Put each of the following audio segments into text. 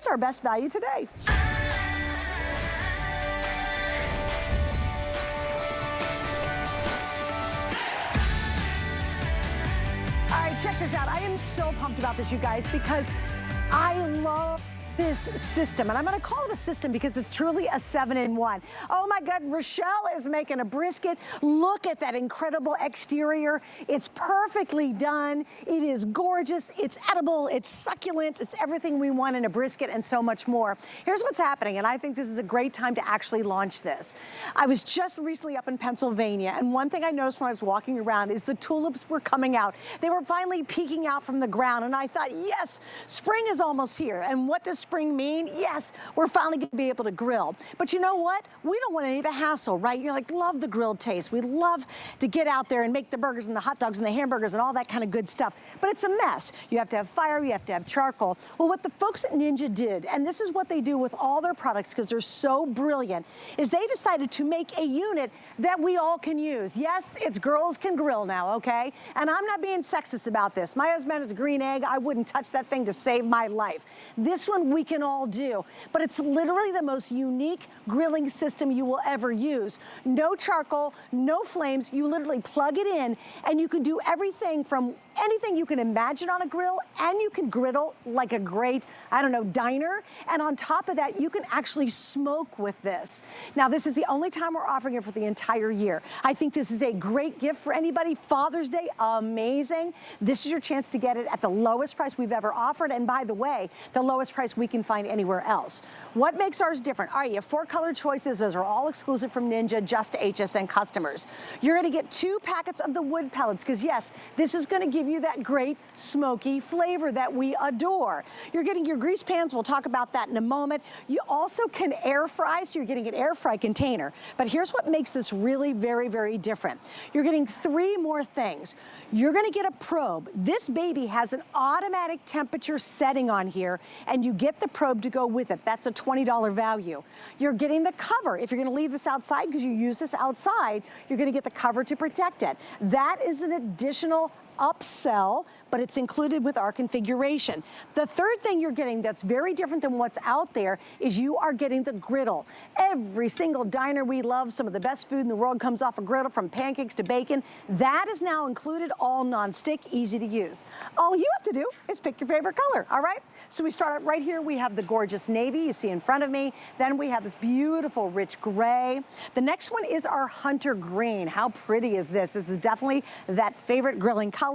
That's our best value today. All right, check this out. I am so pumped about this, you guys, because I love this system, and I'm gonna call it a system because it's truly a 7-in-1. Oh my God, Rochelle is making a brisket. Look at that incredible exterior. It's perfectly done. It is gorgeous, it's edible, it's succulent, it's everything we want in a brisket and so much more. Here's what's happening, and I think this is a great time to actually launch this. I was just recently up in Pennsylvania, and one thing I noticed when I was walking around is the tulips were coming out. They were finally peeking out from the ground, and I thought, yes, spring is almost here. And what does spring mean? Yes, we're finally gonna be able to grill. But you know what? We don't want any of the hassle, right? You're like, love the grilled taste. We love to get out there and make the burgers and the hot dogs and the hamburgers and all that kind of good stuff. But it's a mess. You have to have fire, you have to have charcoal. Well, what the folks at Ninja did, and this is what they do with all their products because they're so brilliant, is they decided to make a unit that we all can use. Yes, it's girls can grill now, okay? And I'm not being sexist about this. My husband is a green egg. I wouldn't touch that thing to save my life. This one we can all do, but it's literally the most unique grilling system you will ever use. No charcoal, no flames. You literally plug it in and you can do everything from anything you can imagine on a grill, and you can griddle like a great, I don't know, diner. And on top of that, you can actually smoke with this. Now, this is the only time we're offering it for the entire year. I think this is a great gift for anybody. Father's Day, amazing. This is your chance to get it at the lowest price we've ever offered. And by the way, the lowest price we can find anywhere else. What makes ours different? All right, you have 4 color choices. Those are all exclusive from Ninja, just to HSN customers. You're gonna get 2 packets of the wood pellets, because yes, this is gonna give you that great smoky flavor that we adore. You're getting your grease pans. We'll talk about that in a moment. You also can air fry, so you're getting an air fry container. But here's what makes this really very, very different. You're getting 3 more things. You're gonna get a probe. This baby has an automatic temperature setting on here, and you get the probe to go with it. That's a $20 value. You're getting the cover. If you're gonna leave this outside because you use this outside, you're gonna get the cover to protect it. That is an additional upsell, but it's included with our configuration. The third thing you're getting that's very different than what's out there is you are getting the griddle. Every single diner we love, some of the best food in the world comes off a griddle, from pancakes to bacon. That is now included, all non-stick, easy to use. All you have to do is pick your favorite color, all right? So we start out right here. We have the gorgeous navy you see in front of me. Then we have this beautiful rich gray. The next one is our hunter green. How pretty is this? This is definitely that favorite grilling color.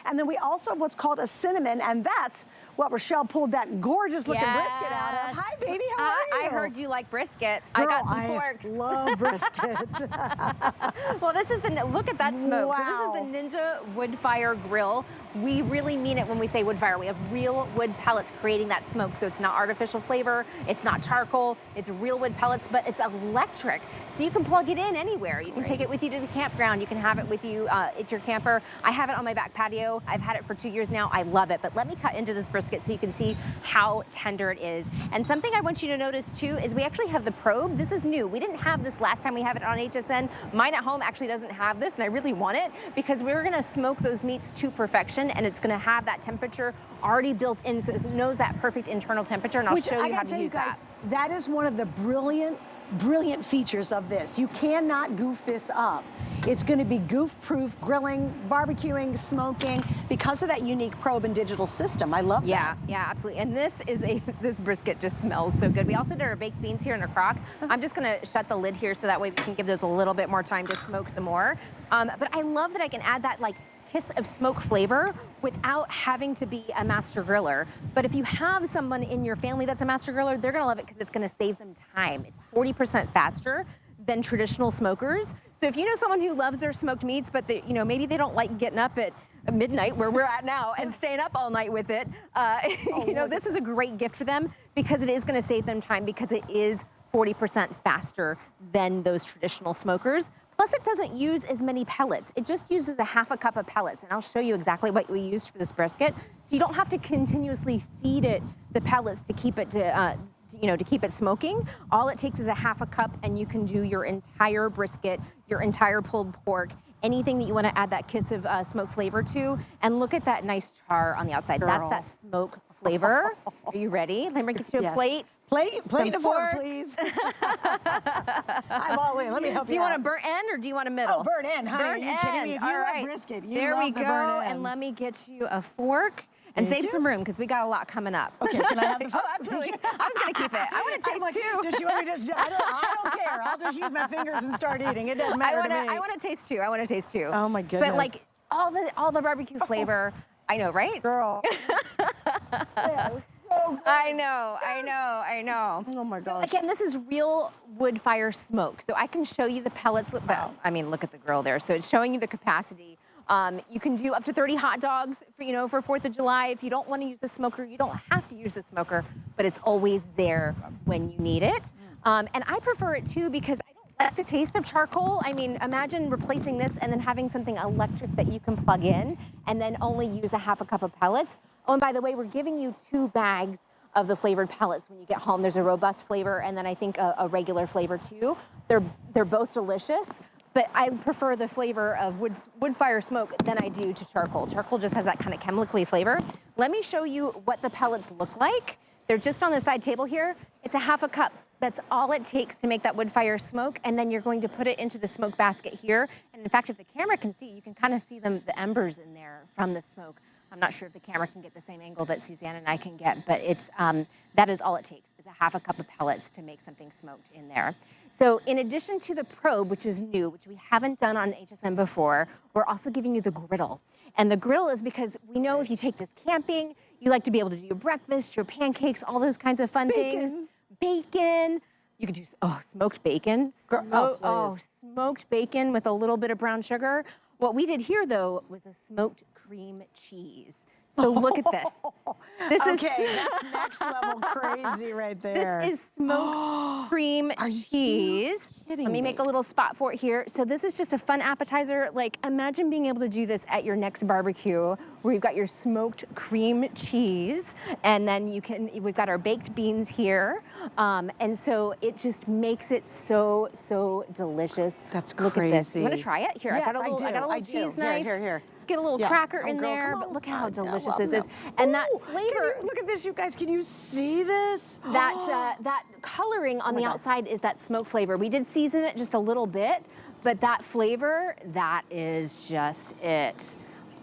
And then we also have what's called a cinnamon, and that's what Rochelle pulled that gorgeous looking brisket out of. Hi, baby, how are you? I heard you like brisket. Girl, I got some forks. I love brisket. Well, this is the, look at that smoke. Wow. So this is the Ninja Woodfire grill. We really mean it when we say wood fire. We have real wood pellets creating that smoke. So it's not artificial flavor, it's not charcoal, it's real wood pellets, but it's electric. So you can plug it in anywhere. You can take it with you to the campground. You can have it with you at your camper. I have it on my back patio. I've had it for 2 years now. I love it. But let me cut into this brisket so you can see how tender it is. And something I want you to notice too is we actually have the probe. This is new. We didn't have this last time we have it on HSN. Mine at home actually doesn't have this, and I really want it because we're gonna smoke those meats to perfection, and it's gonna have that temperature already built in, so it knows that perfect internal temperature, and I'll show you how to use that. That is one of the brilliant features of this. You cannot goof this up. It's gonna be goof-proof grilling, barbecuing, smoking, because of that unique probe and digital system. I love that. Yeah, absolutely. And this is this brisket just smells so good. We also did our baked beans here in a crock. I'm just gonna shut the lid here so that way we can give those a little bit more time to smoke some more. But I love that I can add that like hiss of smoke flavor without having to be a master griller. But if you have someone in your family that's a master griller, they're gonna love it because it's gonna save them time. It's 40% faster than traditional smokers. So if you know someone who loves their smoked meats, but they, you know, maybe they don't like getting up at midnight where we're at now and staying up all night with it, you know, this is a great gift for them because it is gonna save them time because it is 40% faster than those traditional smokers. Plus, it doesn't use as many pellets. It just uses a half a cup of pellets, and I'll show you exactly what we used for this brisket. So you don't have to continuously feed it the pellets to keep it you know, to keep it smoking. All it takes is a half a cup, and you can do your entire brisket, your entire pulled pork anything that you want to add that kiss of smoke flavor to. And look at that nice char on the outside. Girl. That's that smoke flavor. Are you ready? Let me get you a plate. Plate and a fork, forks. please. I'm all in. Let me help you. Do you want a burnt end or do you want a middle? Oh, burnt end, honey. Burnt Are you kidding end. me? If you All love right. brisket, you there love we the go. burnt And ends. let me get you a fork. And Thank save you. some room because we got a lot coming up. Okay, can I have the fork? Oh, absolutely. I was going to keep it. I want to taste like, too. Does she want me to just, I don't care. I'll just use my fingers and start eating. It doesn't matter to me. I want to taste too. I want to taste too. Oh my goodness. But like all the barbecue flavor. I know, right? Girl. Yeah, so good. I know. Oh my gosh. Again, this is real wood fire smoke. So I can show you the pellets. Wow. I mean, look at the grill there. So it's showing you the capacity. You can do up to 30 hot dogs for 4th of July. If you don't want to use the smoker, you don't have to use the smoker, but it's always there when you need it. And I prefer it too because I don't like the taste of charcoal. I mean, imagine replacing this and then having something electric that you can plug in and then only use a half a cup of pellets. Oh, and by the way, we're giving you 2 bags of the flavored pellets when you get home. There's a robust flavor and then I think a regular flavor too. They're both delicious. But I prefer the flavor of wood fire smoke than I do to charcoal. Charcoal just has that kind of chemically flavor. Let me show you what the pellets look like. They're just on the side table here. It's a half a cup. That's all it takes to make that wood fire smoke. And then you're going to put it into the smoke basket here. And in fact, if the camera can see, you can kind of see the embers in there from the smoke. I'm not sure if the camera can get the same angle that Suzanne and I can get, but it's that is all it takes, is a half a cup of pellets to make something smoked in there. So in addition to the probe, which is new, which we haven't done on HSN before, we're also giving you the griddle. And the grill is because we know if you take this camping, you like to be able to do your breakfast, your pancakes, all those kinds of fun things. Bacon. You could do, smoked bacon. Smoked bacon with a little bit of brown sugar. What we did here, though, was a smoked cream cheese. So look at this. This is that's next level crazy right there. This is smoked cream cheese. Let me make a little spot for it here. So this is just a fun appetizer. Like, imagine being able to do this at your next barbecue where you've got your smoked cream cheese and then we've got our baked beans here. And so it just makes it so, so delicious. That's Look crazy. at this. You want to try it? Here, Yes, I got a little cheese knife. Here. Get a little cracker in there, but look how delicious this is. And that flavor. Look at this, you guys. Can you see this? That coloring on the outside is that smoke flavor. We did season it just a little bit, but that flavor, that is just it.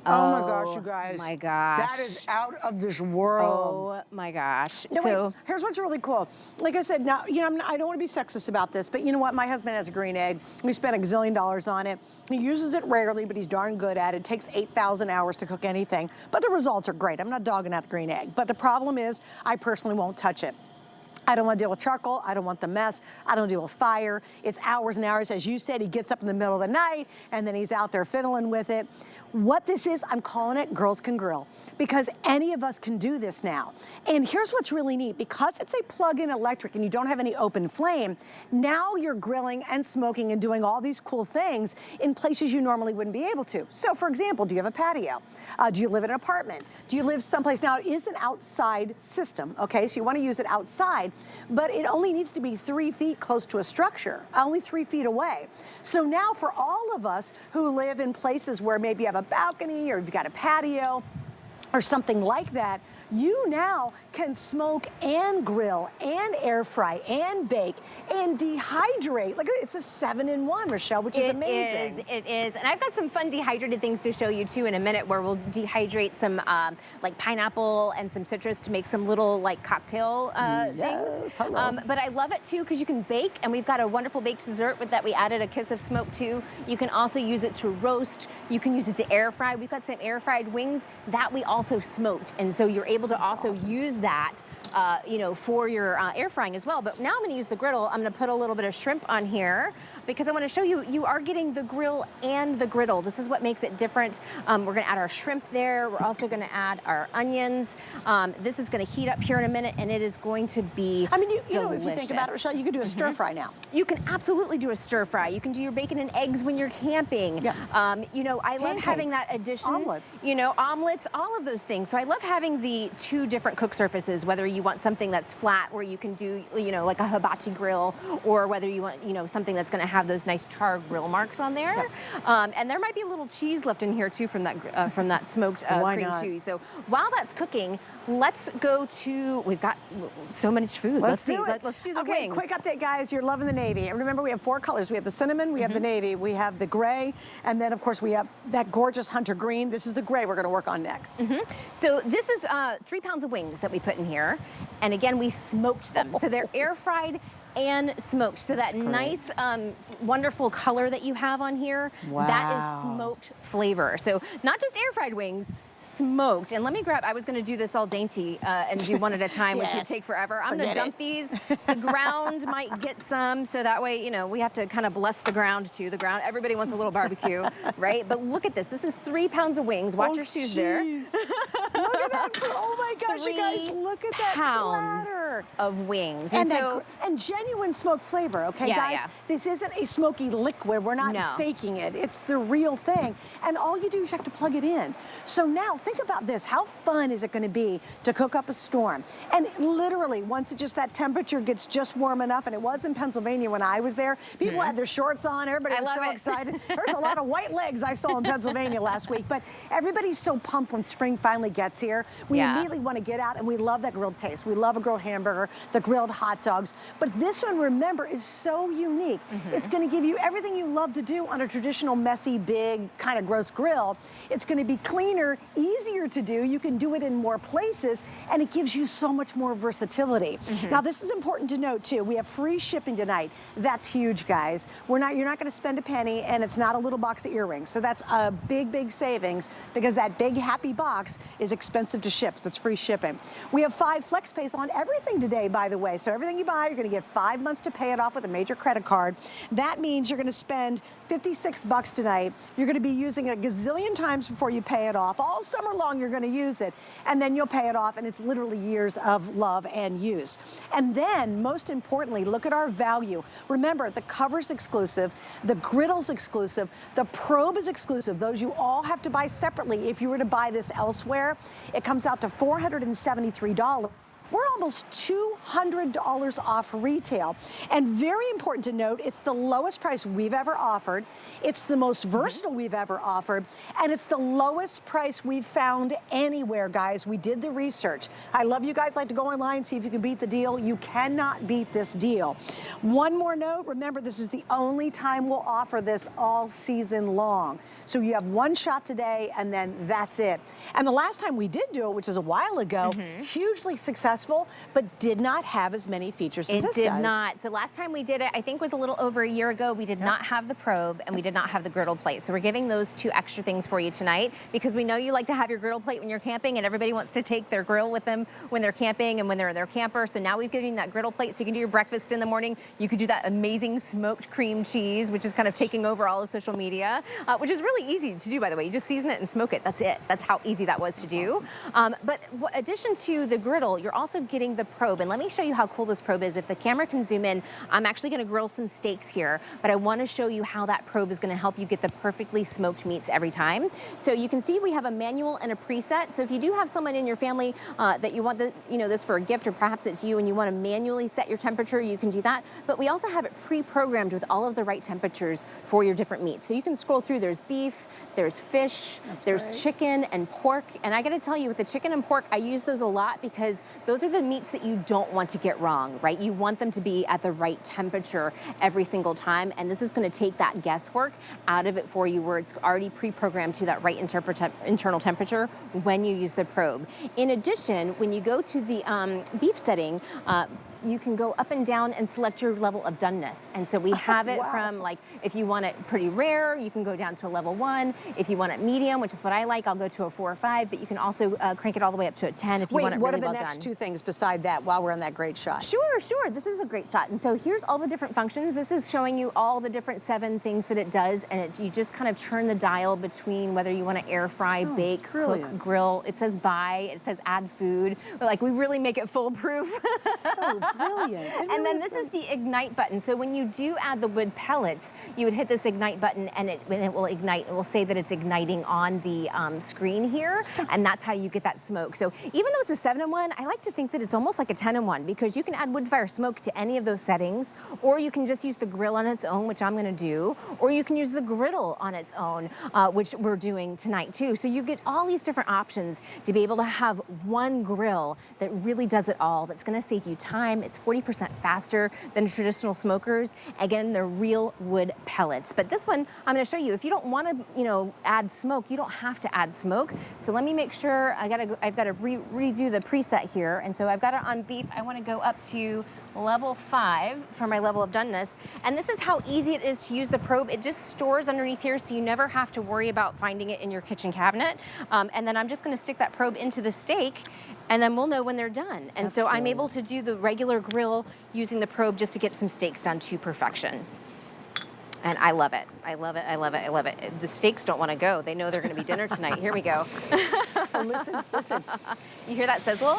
Oh my gosh, you guys. Oh my gosh. That is out of this world. Oh my gosh. No, so wait, here's what's really cool. Like I said, now, I don't want to be sexist about this, but you know what? My husband has a green egg. We spent $1 gazillion on it. He uses it rarely, but he's darn good at it. It takes 8,000 hours to cook anything, but the results are great. I'm not dogging out the green egg, but the problem is I personally won't touch it. I don't want to deal with charcoal. I don't want the mess. I don't deal with fire. It's hours and hours. As you said, he gets up in the middle of the night and then he's out there fiddling with it. What this is, I'm calling it Girls Can Grill, because any of us can do this now. And here's what's really neat. Because it's a plug-in electric and you don't have any open flame, now you're grilling and smoking and doing all these cool things in places you normally wouldn't be able to. So for example, do you have a patio? Do you live in an apartment? Do you live someplace? Now it is an outside system, okay? So you want to use it outside, but it only needs to be 3 feet close to a structure, only 3 feet away. So now for all of us who live in places where maybe you have a balcony or you've got a patio or something like that, you now can smoke and grill and air fry and bake and dehydrate. Like, it's a 7-in-1, Rochelle, which is amazing. It is. And I've got some fun dehydrated things to show you too in a minute, where we'll dehydrate some like pineapple and some citrus to make some little like cocktail things. But I love it too because you can bake, and we've got a wonderful baked dessert that we added a kiss of smoke to. You can also use it to roast. You can use it to air fry. We've got some air fried wings that we also smoked, and so you're able to also use that for your air frying as well. But now I'm going to use the griddle. I'm going to put a little bit of shrimp on here because I want to show you, you are getting the grill and the griddle. This is what makes it different. We're going to add our shrimp there. We're also going to add our onions. This is going to heat up here in a minute, and it is going to be you know, if you think about it, Rochelle, you could do a stir fry now. You can absolutely do a stir fry. You can do your bacon and eggs when you're camping. Yeah. I love having that addition. Omelets. Omelets, all of those things. So I love having the 2 different cook surfaces, whether you want something that's flat where you can do, like a hibachi grill, or whether you want, something that's going to have have those nice char grill marks on there. And there might be a little cheese left in here too from that smoked cream cheese. So while that's cooking, let's go to, we've got so much food. Let's do the wings. Quick update, guys. You're loving the navy. And remember, we have 4 colors. We have the cinnamon, we have the navy, we have the gray, and then, of course, we have that gorgeous hunter green. This is the gray we're going to work on next. So this is 3 pounds of wings that we put in here. And again, we smoked them. So they're air fried and smoked. So that nice, wonderful color that you have on here, that is smoked flavor. So not just air fried wings, smoked. And let me grab, I was gonna do this all dainty and do one at a time, which would take forever. I'm gonna dump these. The ground might get some, so that way, you know, we have to kind of bless the ground too. The ground, everybody wants a little barbecue, right? But look at this. This is 3 pounds of wings. Watch your shoes there. Look at that. Oh my gosh, you guys, look at that platter of wings. And genuine smoked flavor, okay, guys? This isn't a smoky liquid. We're not faking it. It's the real thing. And all you do is you have to plug it in. So now think about this. How fun is it going to be to cook up a storm? And literally, once that temperature gets just warm enough, and it was in Pennsylvania when I was there, people had their shorts on. Everybody was so excited. There's a lot of white legs I saw in Pennsylvania last week. But everybody's so pumped when spring finally gets here. We immediately want to get out, and we love that grilled taste. We love a grilled hamburger, the grilled hot dogs. But this one, remember, is so unique. It's going to give you everything you love to do on a traditional, messy, big, kind of gross grill. It's going to be cleaner, easier to do. You can do it in more places, and it gives you so much more versatility. Now, this is important to note, too. We have free shipping tonight. That's huge, guys. You're not going to spend a penny, and it's not a little box of earrings. So that's a big, big savings, because that big, happy box is expensive to ship. So it's free shipping. We have 5 flex pays on everything today, by the way. So everything you buy, you're going to get 5 months to pay it off with a major credit card. That means you're going to spend $56 tonight. You're going to be using it a gazillion times before you pay it off. All summer long, you're going to use it, and then you'll pay it off, and it's literally years of love and use. And then, most importantly, look at our value. Remember, the cover's exclusive, the griddle's exclusive, the probe is exclusive. Those you all have to buy separately. If you were to buy this elsewhere, it comes out to $473. We're almost $200 off retail. And very important to note, it's the lowest price we've ever offered. It's the most versatile we've ever offered. And it's the lowest price we've found anywhere, guys. We did the research. I love you guys like to go online, see if you can beat the deal. You cannot beat this deal. One more note, remember, this is the only time we'll offer this all season long. So you have one shot today, and then that's it. And the last time we did do it, which is a while ago, hugely successful, but did not have as many features as this does. It did not. So last time we did it, I think was a little over a year ago. We did not have the probe, and we did not have the griddle plate. So we're giving those 2 extra things for you tonight, because we know you like to have your griddle plate when you're camping, and everybody wants to take their grill with them when they're camping and when they're in their camper. So now we've given you that griddle plate so you can do your breakfast in the morning. You could do that amazing smoked cream cheese, which is kind of taking over all of social media, which is really easy to do, by the way. You just season it and smoke it. That's it. That's how easy that was to do. But in addition to the griddle, you're also getting the probe. And let me show you how cool this probe is. If the camera can zoom in, I'm actually going to grill some steaks here, but I want to show you how that probe is going to help you get the perfectly smoked meats every time. So you can see we have a manual and a preset. So if you do have someone in your family that you want this for a gift, or perhaps it's you and you want to manually set your temperature, you can do that. But we also have it pre-programmed with all of the right temperatures for your different meats. So you can scroll through. There's beef, there's fish, there's chicken and pork. And I got to tell you, with the chicken and pork, I use those a lot because those are the meats that you don't want to get wrong, right? You want them to be at the right temperature every single time. And this is going to take that guesswork out of it for you, where it's already pre-programmed to that right internal temperature when you use the probe. In addition, when you go to the beef setting, you can go up and down and select your level of doneness. And so we have it from, like, if you want it pretty rare, you can go down to a level 1. If you want it medium, which is what I like, I'll go to a 4 or 5, but you can also crank it all the way up to a 10 if you want it really well done. What are the next 2 things beside that while we're on that great shot? Sure. This is a great shot. And so here's all the different functions. This is showing you all the different 7 things that it does, and you just kind of turn the dial between whether you want to air fry, bake, cook, grill. It says buy, it says add food. Like, we really make it foolproof. So brilliant. It And really then this is the ignite button. So when you do add the wood pellets, you would hit this ignite button and it will ignite. It will say that it's igniting on the screen here, and that's how you get that smoke. So even though it's a 7-in-1, I like to think that it's almost like a 10-in-1 because you can add Woodfire smoke to any of those settings, or you can just use the grill on its own, which I'm gonna do, or you can use the griddle on its own, which we're doing tonight too. So you get all these different options to be able to have one grill that really does it all, that's gonna save you time. It's 40% faster than traditional smokers. Again, they're real wood pellets. But this one, I'm gonna show you, if you don't wanna, add smoke, you don't have to add smoke. So let me make sure, I've gotta redo the preset here. And so I've got it on beef. I wanna go up to level 5 for my level of doneness. And this is how easy it is to use the probe. It just stores underneath here, so you never have to worry about finding it in your kitchen cabinet. And then I'm just gonna stick that probe into the steak, and then we'll know when they're done. And so I'm able to do the regular grill using the probe just to get some steaks done to perfection. And I love it. I love it, I love it, I love it. The steaks don't wanna go. They know they're gonna be dinner tonight. Here we go. Oh, listen, listen. You hear that sizzle?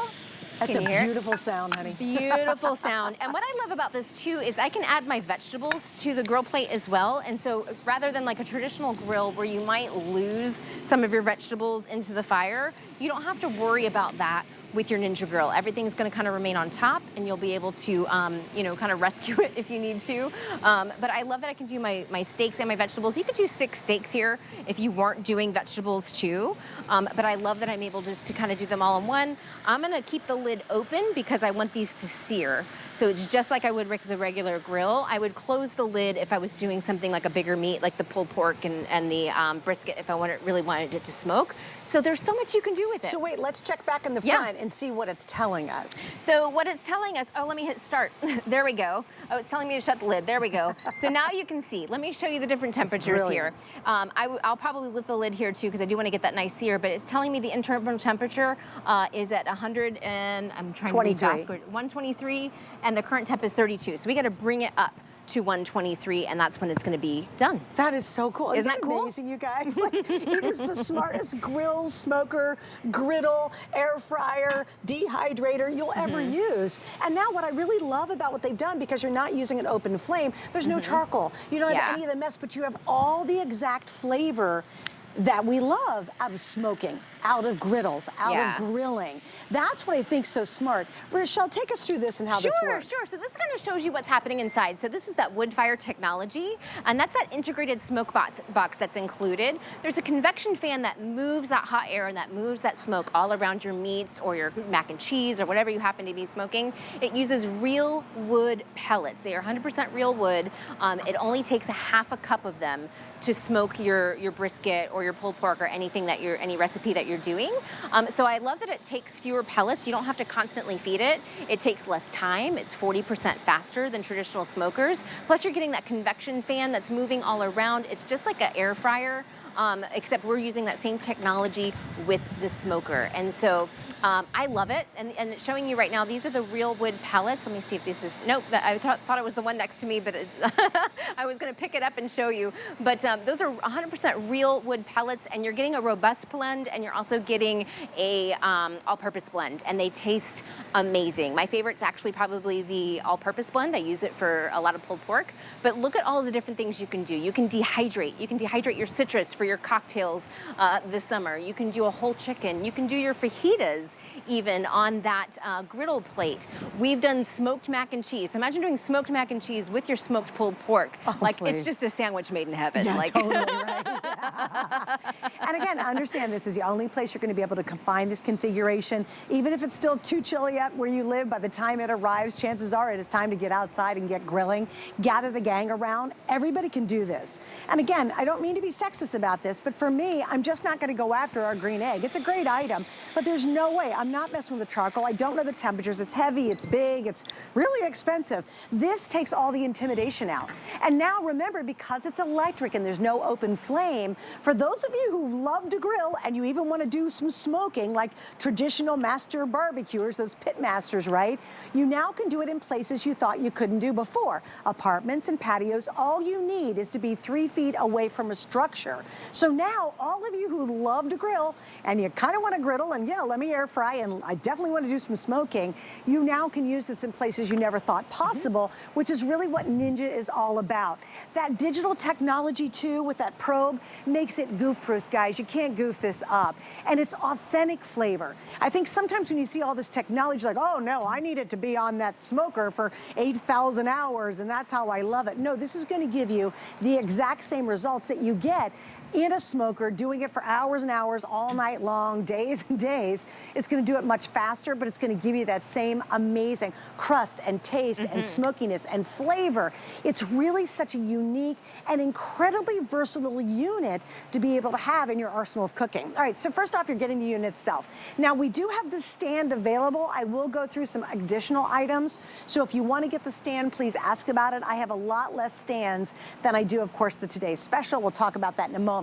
That's a beautiful sound, honey. Beautiful sound. And what I love about this too is I can add my vegetables to the grill plate as well. And so rather than like a traditional grill where you might lose some of your vegetables into the fire, you don't have to worry about that with your Ninja Grill. Everything's gonna kind of remain on top, and you'll be able to, kind of rescue it if you need to. But I love that I can do my steaks and my vegetables. You could do 6 steaks here if you weren't doing vegetables too. But I love that I'm able just to kind of do them all in one. I'm gonna keep the lid open because I want these to sear. So it's just like I would with the regular grill. I would close the lid if I was doing something like a bigger meat, like the pulled pork and the brisket, if I really wanted it to smoke. So there's so much you can do with it. So wait, let's check back in the front and see what it's telling us. So what it's telling us, let me hit start. There we go. Oh, it's telling me to shut the lid. There we go. So now you can see. Let me show you the different temperatures here. I'll probably lift the lid here too because I do want to get that nice sear, but it's telling me the internal temperature is at 100 and I'm trying to be fast. 123, and the current temp is 32. So we got to bring it up to 123, and that's when it's going to be done. That is so cool. Isn't that cool? Amazing, you guys. Like, it is the smartest grill, smoker, griddle, air fryer, dehydrator you'll ever use. And now what I really love about what they've done, because you're not using an open flame, there's no charcoal. You don't have any of the mess, but you have all the exact flavor that we love out of smoking, out of griddles, out of grilling. That's what I think so smart. Rochelle, take us through this and how this works. Sure. So this kind of shows you what's happening inside. So this is that Woodfire technology, and that's that integrated smoke box that's included. There's a convection fan that moves that hot air and that moves that smoke all around your meats or your mac and cheese or whatever you happen to be smoking. It uses real wood pellets. They are 100% real wood. It only takes a half a cup of them to smoke your brisket or your pulled pork or anything that any recipe that you're doing. So I love that it takes fewer pellets. You don't have to constantly feed it. It takes less time. It's 40% faster than traditional smokers. Plus you're getting that convection fan that's moving all around. It's just like an air fryer, except we're using that same technology with the smoker. And so I love it, and showing you right now, these are the real wood pellets. Let me see if this is, nope, I thought it was the one next to me, but I was gonna pick it up and show you. But those are 100% real wood pellets, and you're getting a robust blend, and you're also getting a all-purpose blend, and they taste amazing. My favorite's actually probably the all-purpose blend. I use it for a lot of pulled pork, but look at all of the different things you can do. You can dehydrate. You can dehydrate your citrus for your cocktails this summer. You can do a whole chicken. You can do your fajitas even on that griddle plate. We've done smoked mac and cheese. So imagine doing smoked mac and cheese with your smoked pulled pork. It's just a sandwich made in heaven. Yeah, totally right. And again, understand this is the only place you're going to be able to find this configuration. Even if it's still too chilly up where you live, by the time it arrives, chances are it is time to get outside and get grilling. Gather the gang around. Everybody can do this. And again, I don't mean to be sexist about this, but for me, I'm just not going to go after our green egg. It's a great item, but there's no way. I'm not messing with the charcoal. I don't know the temperatures. It's heavy, it's big, it's really expensive. This takes all the intimidation out. And now remember, because it's electric and there's no open flame, For those of you who love to grill and you even want to do some smoking, like traditional master barbecuers, those pit masters, right? You now can do it in places you thought you couldn't do before. Apartments and patios, all you need is to be 3 feet away from a structure. So now, all of you who love to grill and you kind of want to griddle and yeah, let me air fry and I definitely want to do some smoking, you now can use this in places you never thought possible, which is really what Ninja is all about. That digital technology too, with that probe, makes it goof-proof, guys. You can't goof this up. And it's authentic flavor. I think sometimes when you see all this technology, like, oh no, I need it to be on that smoker for 8,000 hours and that's how I love it. No, this is going to give you the exact same results that you get in a smoker, doing it for hours and hours, all night long, days and days. It's gonna do it much faster, but it's gonna give you that same amazing crust and taste and smokiness and flavor. It's really such a unique and incredibly versatile unit to be able to have in your arsenal of cooking. All right, so first off, you're getting the unit itself. Now, we do have the stand available. I will go through some additional items. So if you wanna get the stand, please ask about it. I have a lot less stands than I do, of course, the Today's Special. We'll talk about that in a moment.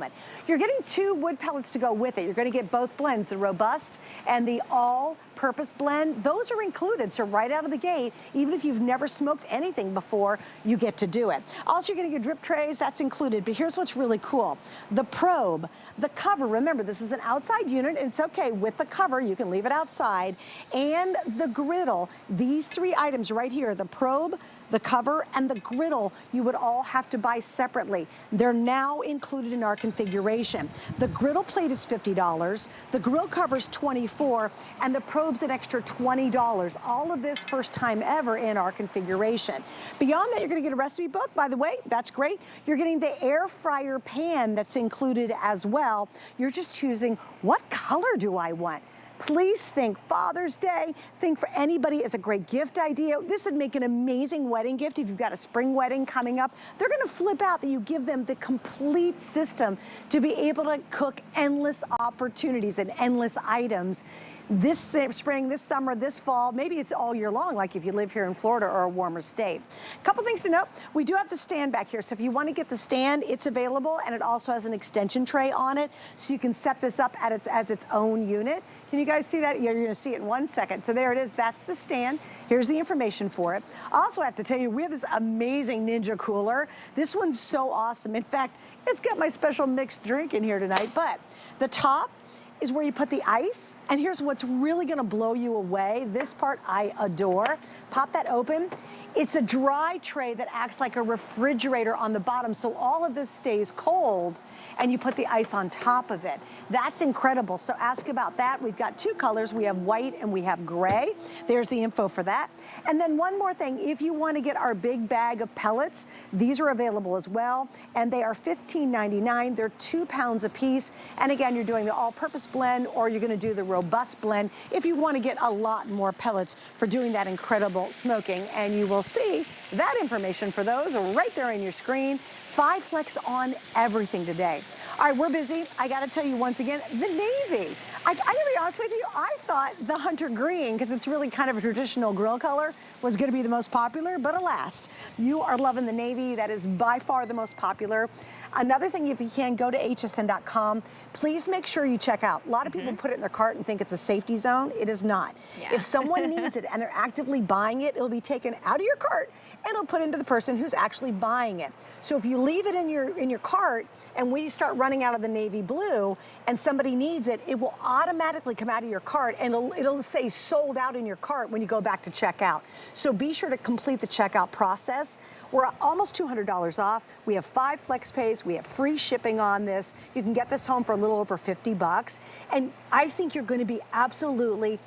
You're getting 2 wood pellets to go with it. You're gonna get both blends, the robust and the all-purpose blend. Those are included, so right out of the gate, even if you've never smoked anything before, you get to do it. Also, you're gonna get drip trays, that's included, but here's what's really cool. The probe, the cover, remember, this is an outside unit, and it's okay with the cover, you can leave it outside, and the griddle, these 3 items right here, the probe, the cover, and the griddle, you would all have to buy separately. They're now included in our configuration. The griddle plate is $50, the grill cover's $24, and the probe's an extra $20. All of this first time ever in our configuration. Beyond that, you're gonna get a recipe book, by the way, that's great. You're getting the air fryer pan that's included as well. You're just choosing, what color do I want? Please think Father's Day. Think for anybody as a great gift idea. This would make an amazing wedding gift if you've got a spring wedding coming up. They're gonna flip out that you give them the complete system to be able to cook endless opportunities and endless items. This spring, this summer, this fall, maybe it's all year long, like if you live here in Florida or a warmer state. Couple things to note, we do have the stand back here, so if you want to get the stand, it's available, and it also has an extension tray on it, so you can set this up as its own unit. Can you guys see that? Yeah, you're gonna see it in 1 second. So there it is, that's the stand. Here's the information for it. Also, I have to tell you, we have this amazing Ninja cooler. This one's so awesome. In fact, it's got my special mixed drink in here tonight, but the top is where you put the ice, and here's what's really gonna blow you away. This part I adore. Pop that open. It's a dry tray that acts like a refrigerator on the bottom, so all of this stays cold, and you put the ice on top of it. That's incredible, so ask about that. We've got 2 colors. We have white and we have gray. There's the info for that. And then one more thing, if you wanna get our big bag of pellets, these are available as well, and they are $15.99. They're 2 pounds a piece, and again, you're doing the all-purpose blend, or you're gonna do the robust blend if you wanna get a lot more pellets for doing that incredible smoking, and you will see that information for those right there on your screen. 5 flex on everything today. All right, we're busy. I gotta tell you once again, the navy. I gotta be honest with you, I thought the hunter green, because it's really kind of a traditional grill color, was gonna be the most popular, but alas, you are loving the navy. That is by far the most popular. Another thing, if you can, go to hsn.com. Please make sure you check out. A lot of people put it in their cart and think it's a safety zone. It is not. Yeah. If someone needs it and they're actively buying it, it'll be taken out of your cart and it'll put into the person who's actually buying it. So if you leave it in your cart, and when you start running out of the navy blue and somebody needs it, it will automatically come out of your cart, and it'll say sold out in your cart when you go back to checkout. So be sure to complete the checkout process. We're almost $200 off. We have 5 flex pays. We have free shipping on this. You can get this home for a little over 50 bucks. And I think you're going to be absolutely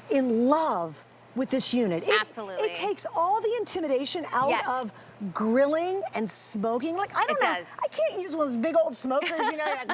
in love with this unit. Absolutely. It takes all the intimidation out of grilling and smoking. Like, I don't know. I can't use one of those big old smokers, you know, like,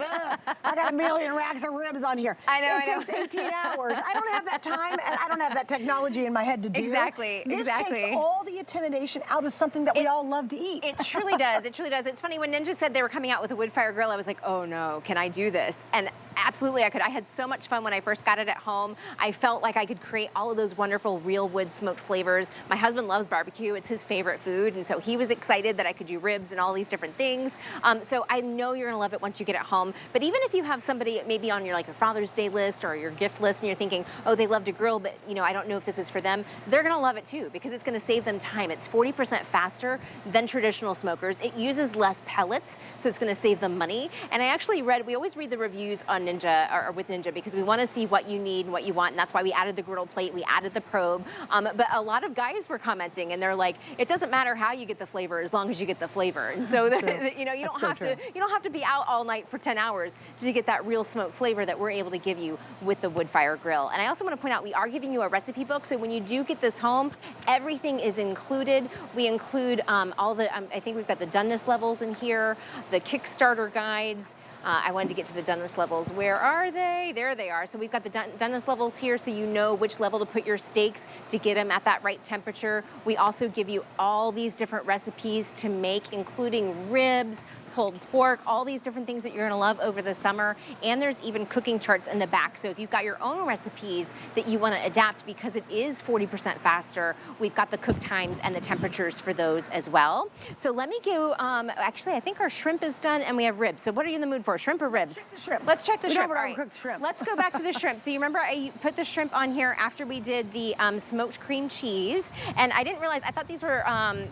I got a million racks of ribs on here. I know, It takes 18 hours. I don't have that time, and I don't have that technology in my head to do. Exactly, This takes all the intimidation out of something that we all love to eat. It truly does, it truly does. It's funny, when Ninja said they were coming out with a Woodfire grill, I was like, oh no, can I do this? And Absolutely, I could. I had so much fun when I first got it at home. I felt like I could create all of those wonderful real wood smoked flavors. My husband loves barbecue. It's his favorite food. And so he was excited that I could do ribs and all these different things. So I know you're gonna love it once you get it home. But even if you have somebody maybe on your Father's Day list or your gift list and you're thinking, oh, they love to grill, but I don't know if this is for them, they're gonna love it too because it's gonna save them time. It's 40% faster than traditional smokers. It uses less pellets, so it's gonna save them money. And I actually we always read the reviews on Ninja or with Ninja because we want to see what you need and what you want, and that's why we added the griddle plate, we added the probe. But a lot of guys were commenting, and they're like, it doesn't matter how you get the flavor as long as you get the flavor. And so you don't have to be out all night for 10 hours to get that real smoke flavor that we're able to give you with the Woodfire grill. And I also want to point out we are giving you a recipe book, so when you do get this home, everything is included. We include all the I think we've got the doneness levels in here, the Kickstarter guides. I wanted to get to the doneness levels. Where are they? There they are. So we've got the doneness levels here so you know which level to put your steaks to get them at that right temperature. We also give you all these different recipes to make, including ribs, pulled pork, all these different things that you're gonna love over the summer. And there's even cooking charts in the back. So if you've got your own recipes that you wanna adapt because it is 40% faster, we've got the cook times and the temperatures for those as well. So let me go, actually I think our shrimp is done and we have ribs. So what are you in the mood for, shrimp or ribs? Shrimp. Let's check the shrimp. All All right. shrimp. Let's go back to the shrimp. So you remember I put the shrimp on here after we did the smoked cream cheese. And I didn't realize, I thought these were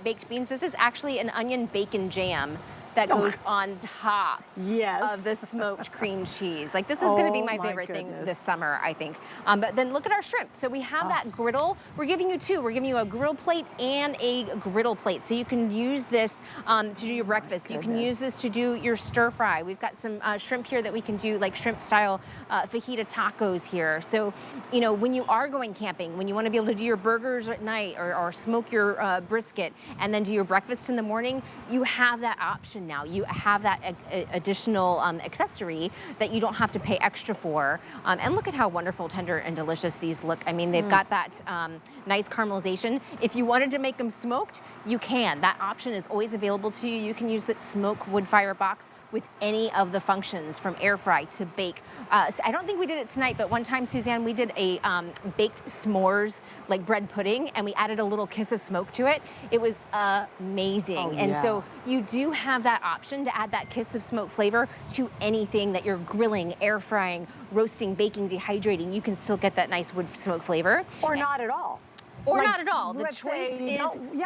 baked beans. This is actually an onion bacon jam that goes on top of the smoked cream cheese. Like this is gonna be my favorite thing this summer, I think. But then look at our shrimp. So we have that griddle. We're giving you two. We're giving you a griddle plate and a griddle plate. So you can use this to do your breakfast. You can use this to do your stir fry. We've got some shrimp here that we can do like shrimp style fajita tacos here. So, when you are going camping, when you wanna be able to do your burgers at night or smoke your brisket and then do your breakfast in the morning, you have that option now. You have that additional accessory that you don't have to pay extra for. And look at how wonderful, tender, and delicious these look. I mean, they've got that nice caramelization. If you wanted to make them smoked, you can. That option is always available to you. You can use that smoke Woodfire box with any of the functions from air fry to bake. So I don't think we did it tonight, but one time, Suzanne, we did a baked s'mores, like bread pudding, and we added a little kiss of smoke to it. It was amazing. And so you do have that option to add that kiss of smoke flavor to anything that you're grilling, air frying, roasting, baking, dehydrating. You can still get that nice wood smoke flavor. Or not at all. Or not at all. The choice is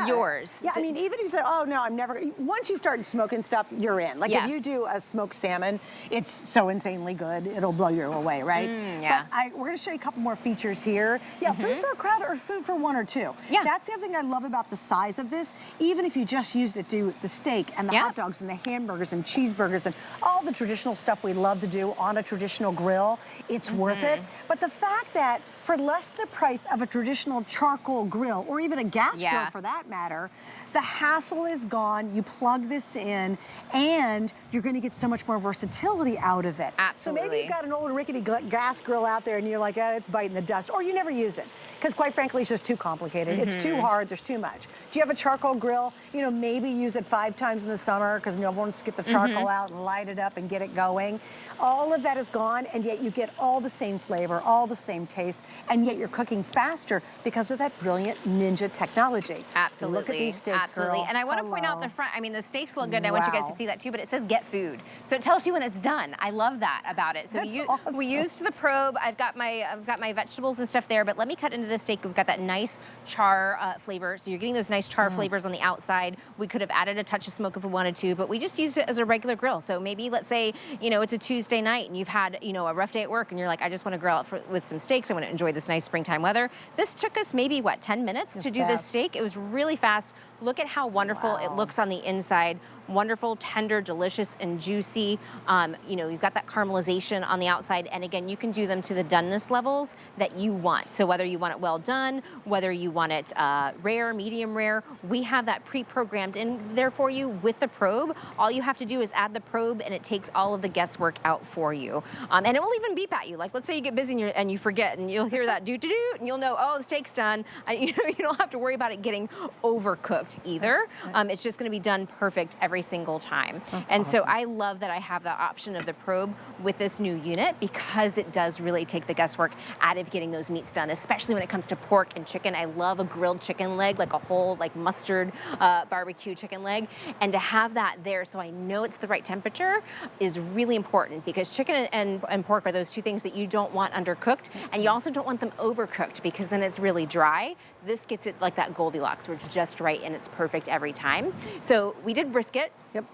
yours. Yeah, I mean, even if you say, oh, no, I'm never, once you start smoking stuff, you're in. Like if you do a smoked salmon, it's so insanely good, it'll blow you away, right? But we're gonna show you a couple more features here. Yeah, food for a crowd or food for one or two. Yeah. That's the other thing I love about the size of this. Even if you just used it to do the steak and the hot dogs and the hamburgers and cheeseburgers and all the traditional stuff we love to do on a traditional grill, it's worth it. But the fact that for less than the price of a traditional charcoal grill, or even a gas grill for that matter, the hassle is gone, you plug this in, and you're gonna get so much more versatility out of it. Absolutely. So maybe you've got an old rickety gas grill out there and you're like, oh, it's biting the dust, or you never use it. Because quite frankly, it's just too complicated. It's too hard, there's too much. Do you have a charcoal grill? Maybe use it 5 times in the summer because no one wants to get the charcoal out and light it up and get it going. All of that is gone, and yet you get all the same flavor, all the same taste, and yet you're cooking faster because of that brilliant Ninja technology. Absolutely. Look at these steaks, girl. And I want to point out the front, I mean, the steaks look good, and I want you guys to see that too, but it says get food. So it tells you when it's done. I love that about it. So we used the probe. I've got my vegetables and stuff there, but let me cut into the steak. We've got that nice char flavor. So you're getting those nice char flavors on the outside. We could have added a touch of smoke if we wanted to, but we just used it as a regular grill. So maybe let's say, it's a Tuesday night and you've had, a rough day at work and you're like, I just want to grill out with some steaks. I want to enjoy this nice springtime weather. This took us maybe, 10 minutes to do this steak. It was really fast. Look at how wonderful it looks on the inside. Wonderful, tender, delicious, and juicy. You've got that caramelization on the outside. And again, you can do them to the doneness levels that you want. So whether you want it well done, whether you want it rare, medium rare, we have that pre-programmed in there for you with the probe. All you have to do is add the probe and it takes all of the guesswork out for you. And it will even beep at you. Like let's say you get busy and you forget and you'll hear that do-do-do and you'll know, oh, the steak's done. you know, you don't have to worry about it getting overcooked either. It's just gonna be done perfect every single time. That's and so awesome. I love that I have that option of the probe with this new unit, because it does really take the guesswork out of getting those meats done, especially when it comes to pork and chicken. I love a grilled chicken leg, like a whole like mustard barbecue chicken leg. And to have that there so I know it's the right temperature is really important, because chicken and pork are those two things that you don't want undercooked, and you also don't want them overcooked, because then it's really dry. This gets it like that Goldilocks, where it's just right and it's perfect every time. So we did brisket. Yep.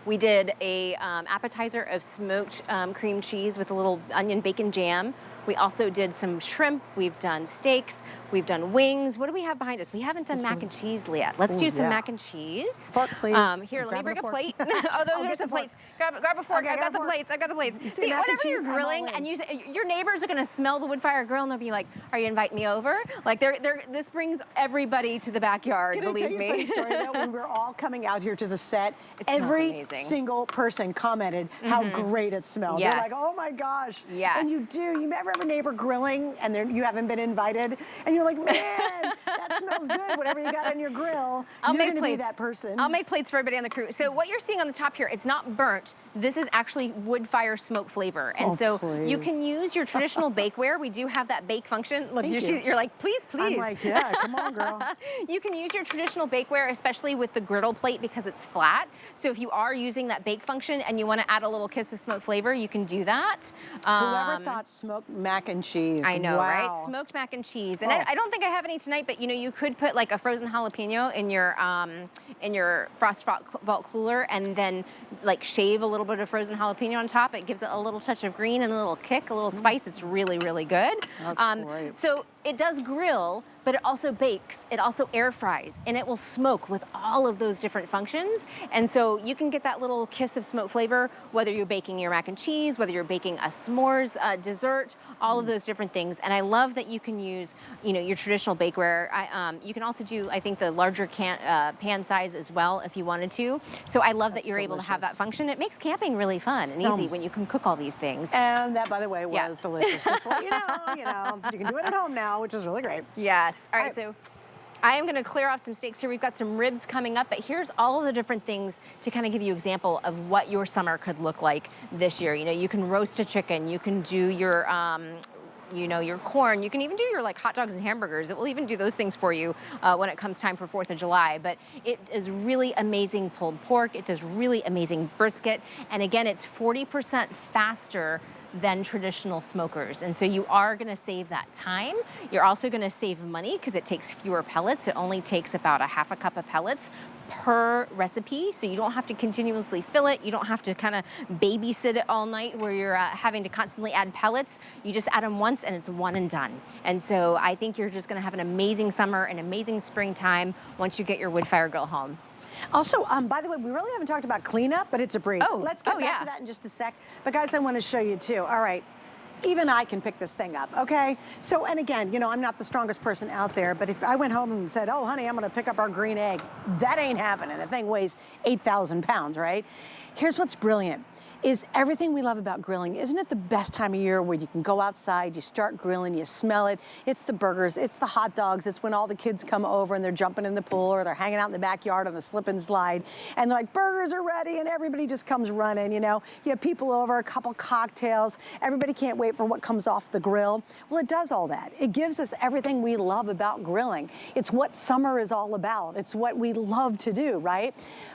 We did a appetizer of smoked cream cheese with a little onion bacon jam. We also did some shrimp. We've done steaks. We've done wings. What do we have behind us? We haven't done mac and cheese yet. Let's do some mac and cheese. Fork, please. Here, let me bring a plate. Oh, those are some plates. Grab a fork. Okay, I've got the plates. I've got the plates. See, mac and whenever you're cheese, I'm grilling all in. and your neighbors are gonna smell the Woodfire grill and they'll be like, "Are you inviting me over?" Like this brings everybody to the backyard. Can I believe tell you me. a funny story though? When we were all coming out here to the set, It smells every amazing. single person commented how great it smelled. Yes. They're like, "Oh my gosh!" Yes. And you do. You ever have a neighbor grilling and you haven't been invited, and you're like, "Man, that smells good." Whatever you got on your grill, I'll you're make going to plates. be that person. I'll make plates for everybody on the crew. So what you're seeing on the top here, it's not burnt. This is actually Woodfire smoke flavor. And Oh, so you please. can use your traditional bakeware. We do have that bake function. Look, Thank you. you're like, please, please. I'm like, yeah, come on, girl. You can use your traditional bakeware, especially with the griddle plate, because it's flat. So if you are using that bake function and you want to add a little kiss of smoke flavor, you can do that. Whoever thought smoked mac and cheese? I know, wow. right? Smoked mac and cheese. And Oh. I don't think I have any tonight, but you know, you could put like a frozen jalapeno in your frost vault cooler, and then like shave a little bit of frozen jalapeno on top. It gives it a little touch of green and a little kick, a little spice. It's really, really good. That's great. So it does grill, but it also bakes, it also air fries, and it will smoke with all of those different functions. And so you can get that little kiss of smoke flavor, whether you're baking your mac and cheese, whether you're baking a s'mores dessert, all of those different things. And I love that you can use, you know, your traditional bakeware. You can also do, I think, the larger pan size as well if you wanted to. So I love that you're able to have that function. It makes camping really fun and easy when you can cook all these things. And that, by the way, was Yeah. delicious. Just to let you know, you can do it at home now, which is really great. Yes. All right, so I am gonna clear off some steaks here. We've got some ribs coming up, but here's all of the different things to kind of give you an example of what your summer could look like this year. You know, you can roast a chicken, you can do your, you know, your corn, you can even do your like hot dogs and hamburgers. It will even do those things for you when it comes time for 4th of July. But it is really amazing pulled pork. It does really amazing brisket. And again, it's 40% faster than traditional smokers. And so you are gonna save that time. You're also gonna save money because it takes fewer pellets. It only takes about a half a cup of pellets per recipe. So you don't have to continuously fill it. You don't have to kind of babysit it all night where you're having to constantly add pellets. You just add them once and it's one and done. And so I think you're just gonna have an amazing summer, an amazing springtime once you get your Woodfire grill home. Also, by the way, we really haven't talked about cleanup, but it's a breeze. Oh, let's get back to that in just a sec. But guys, I want to show you too. All right. Even I can pick this thing up, okay? So, and again, you know, I'm not the strongest person out there, but if I went home and said, "Oh, honey, I'm gonna pick up our green egg," that ain't happening. The thing weighs 8,000 pounds, right? Here's what's brilliant. Is everything we love about grilling, isn't it the best time of year where you can go outside, you start grilling, you smell it, it's the burgers, it's the hot dogs, it's when all the kids come over and they're jumping in the pool or they're hanging out in the backyard on the slip and slide, and they're like, burgers are ready, and everybody just comes running, you know? You have people over, a couple cocktails, everybody can't wait for what comes off the grill. Well, it does all that. It gives us everything we love about grilling. It's what summer is all about. It's what we love to do, right?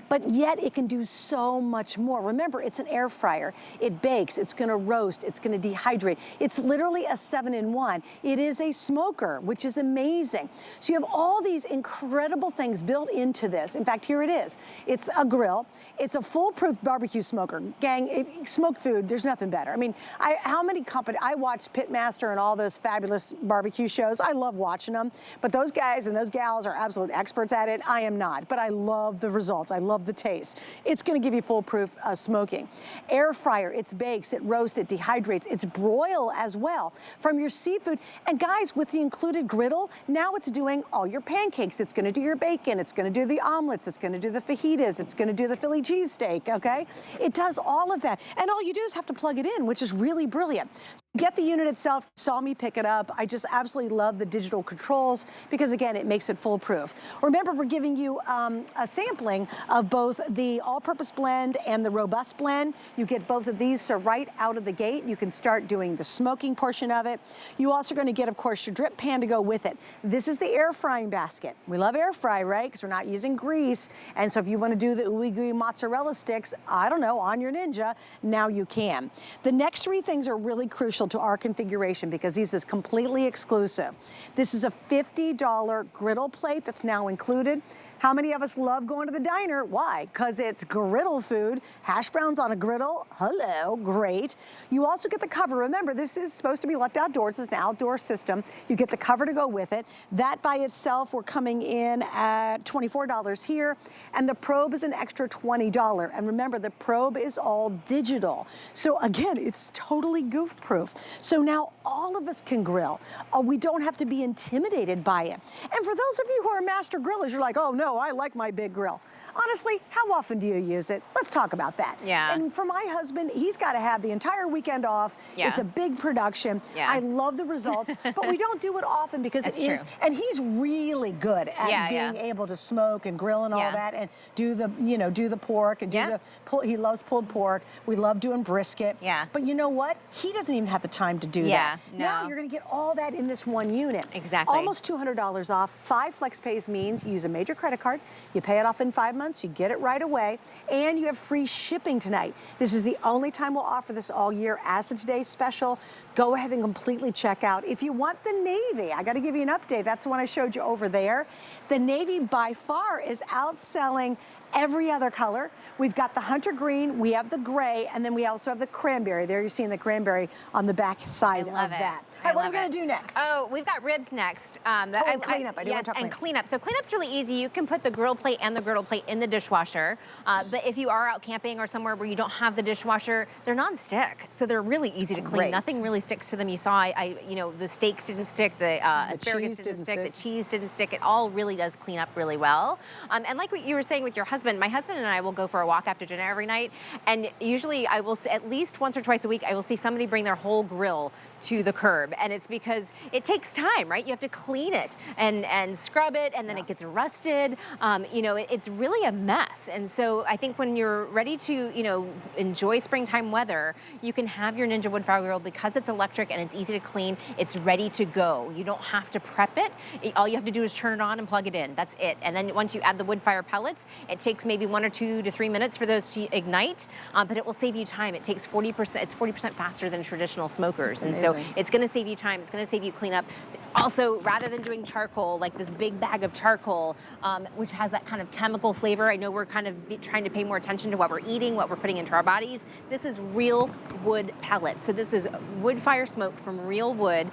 But yet it can do so much more. Remember, it's an air fryer. It bakes, it's gonna roast, it's gonna dehydrate. It's literally a 7-in-1. It is a smoker, which is amazing. So you have all these incredible things built into this. In fact, here it is. It's a grill. It's a foolproof barbecue smoker. Gang, smoked food, there's nothing better. I mean, how many companies, I watch Pitmaster and all those fabulous barbecue shows. I love watching them, but those guys and those gals are absolute experts at it. I am not, but I love the results. I love the taste. It's gonna give you foolproof smoking. Air fryer, it bakes, it roasts, it dehydrates, it's broil as well from your seafood. And guys, with the included griddle, now it's doing all your pancakes. It's gonna do your bacon, it's gonna do the omelets, it's gonna do the fajitas, it's gonna do the Philly cheesesteak, okay? It does all of that. And all you do is have to plug it in, which is really brilliant. Get the unit itself, you saw me pick it up. I just absolutely love the digital controls because again, it makes it foolproof. Remember, we're giving you a sampling of both the all-purpose blend and the robust blend. You get both of these, so right out of the gate, you can start doing the smoking portion of it. You also are gonna get, of course, your drip pan to go with it. This is the air frying basket. We love air fry, right? Because we're not using grease. And so if you wanna do the ooey gooey mozzarella sticks, I don't know, on your Ninja, now you can. The next three things are really crucial to our configuration because these is completely exclusive. This is a $50 griddle plate that's now included. How many of us love going to the diner? Why? Because it's griddle food. Hash browns on a griddle. Hello, great. You also get the cover. Remember, this is supposed to be left outdoors. It's an outdoor system. You get the cover to go with it. That by itself, we're coming in at $24 here. And the probe is an extra $20. And remember, the probe is all digital. So again, it's totally goof proof. So now all of us can grill. We don't have to be intimidated by it. And for those of you who are master grillers, you're like, oh no, I like my big grill. Honestly, how often do you use it? Let's talk about that. Yeah. And for my husband, he's got to have the entire weekend off. Yeah. It's a big production. Yeah. I love the results, but we don't do it often because That's it is, true. and he's really good at being able to smoke and grill and all that and do the, you know, do the pork and do the, he loves pulled pork. We love doing brisket. Yeah. But you know what? He doesn't even have the time to do that. No. Now you're going to get all that in this one unit. Exactly. Almost $200 off. 5 flex pays means you use a major credit card, you pay it off in 5 months, you get it right away, and you have free shipping tonight. This is the only time we'll offer this all year as a today's special. Go ahead and completely check out. If you want the navy, I got to give you an update. That's the one I showed you over there. The navy by far is outselling every other color. We've got the hunter green, we have the gray, and then we also have the cranberry. There you're seeing the cranberry on the back side of that. All right, what are we going to do next? Oh, we've got ribs next. Cleanup. I do want to talk and cleanup. So cleanup's really easy. You can put the grill plate and the griddle plate in the dishwasher. But if you are out camping or somewhere where you don't have the dishwasher, they're non-stick. So they're really easy to clean. Nothing really sticks to them. You saw, you know, the steaks didn't stick, the asparagus didn't stick, the cheese didn't stick. It all really does clean up really well. And like what you were saying with your husband, my husband and I will go for a walk after dinner every night. And usually I will, at least once or twice a week, I will see somebody bring their whole grill to the curb. And it's because it takes time, right? You have to clean it and scrub it, and then it gets rusted. You know, it's really a mess. And so I think when you're ready to, you know, enjoy springtime weather, you can have your Ninja Woodfire grill because it's electric and it's easy to clean. It's ready to go. You don't have to prep it. All you have to do is turn it on and plug it in. That's it. And then once you add the Woodfire pellets, it takes maybe 1 or 2 to 3 minutes for those to ignite, but it will save you time. It takes 40%, it's 40% faster than traditional smokers. And so it's gonna save you time, it's gonna save you cleanup. Also, rather than doing charcoal, like this big bag of charcoal, which has that kind of chemical flavor, I know we're kind of trying to pay more attention to what we're eating, what we're putting into our bodies. This is real wood pellets. So this is wood fire smoke from real wood.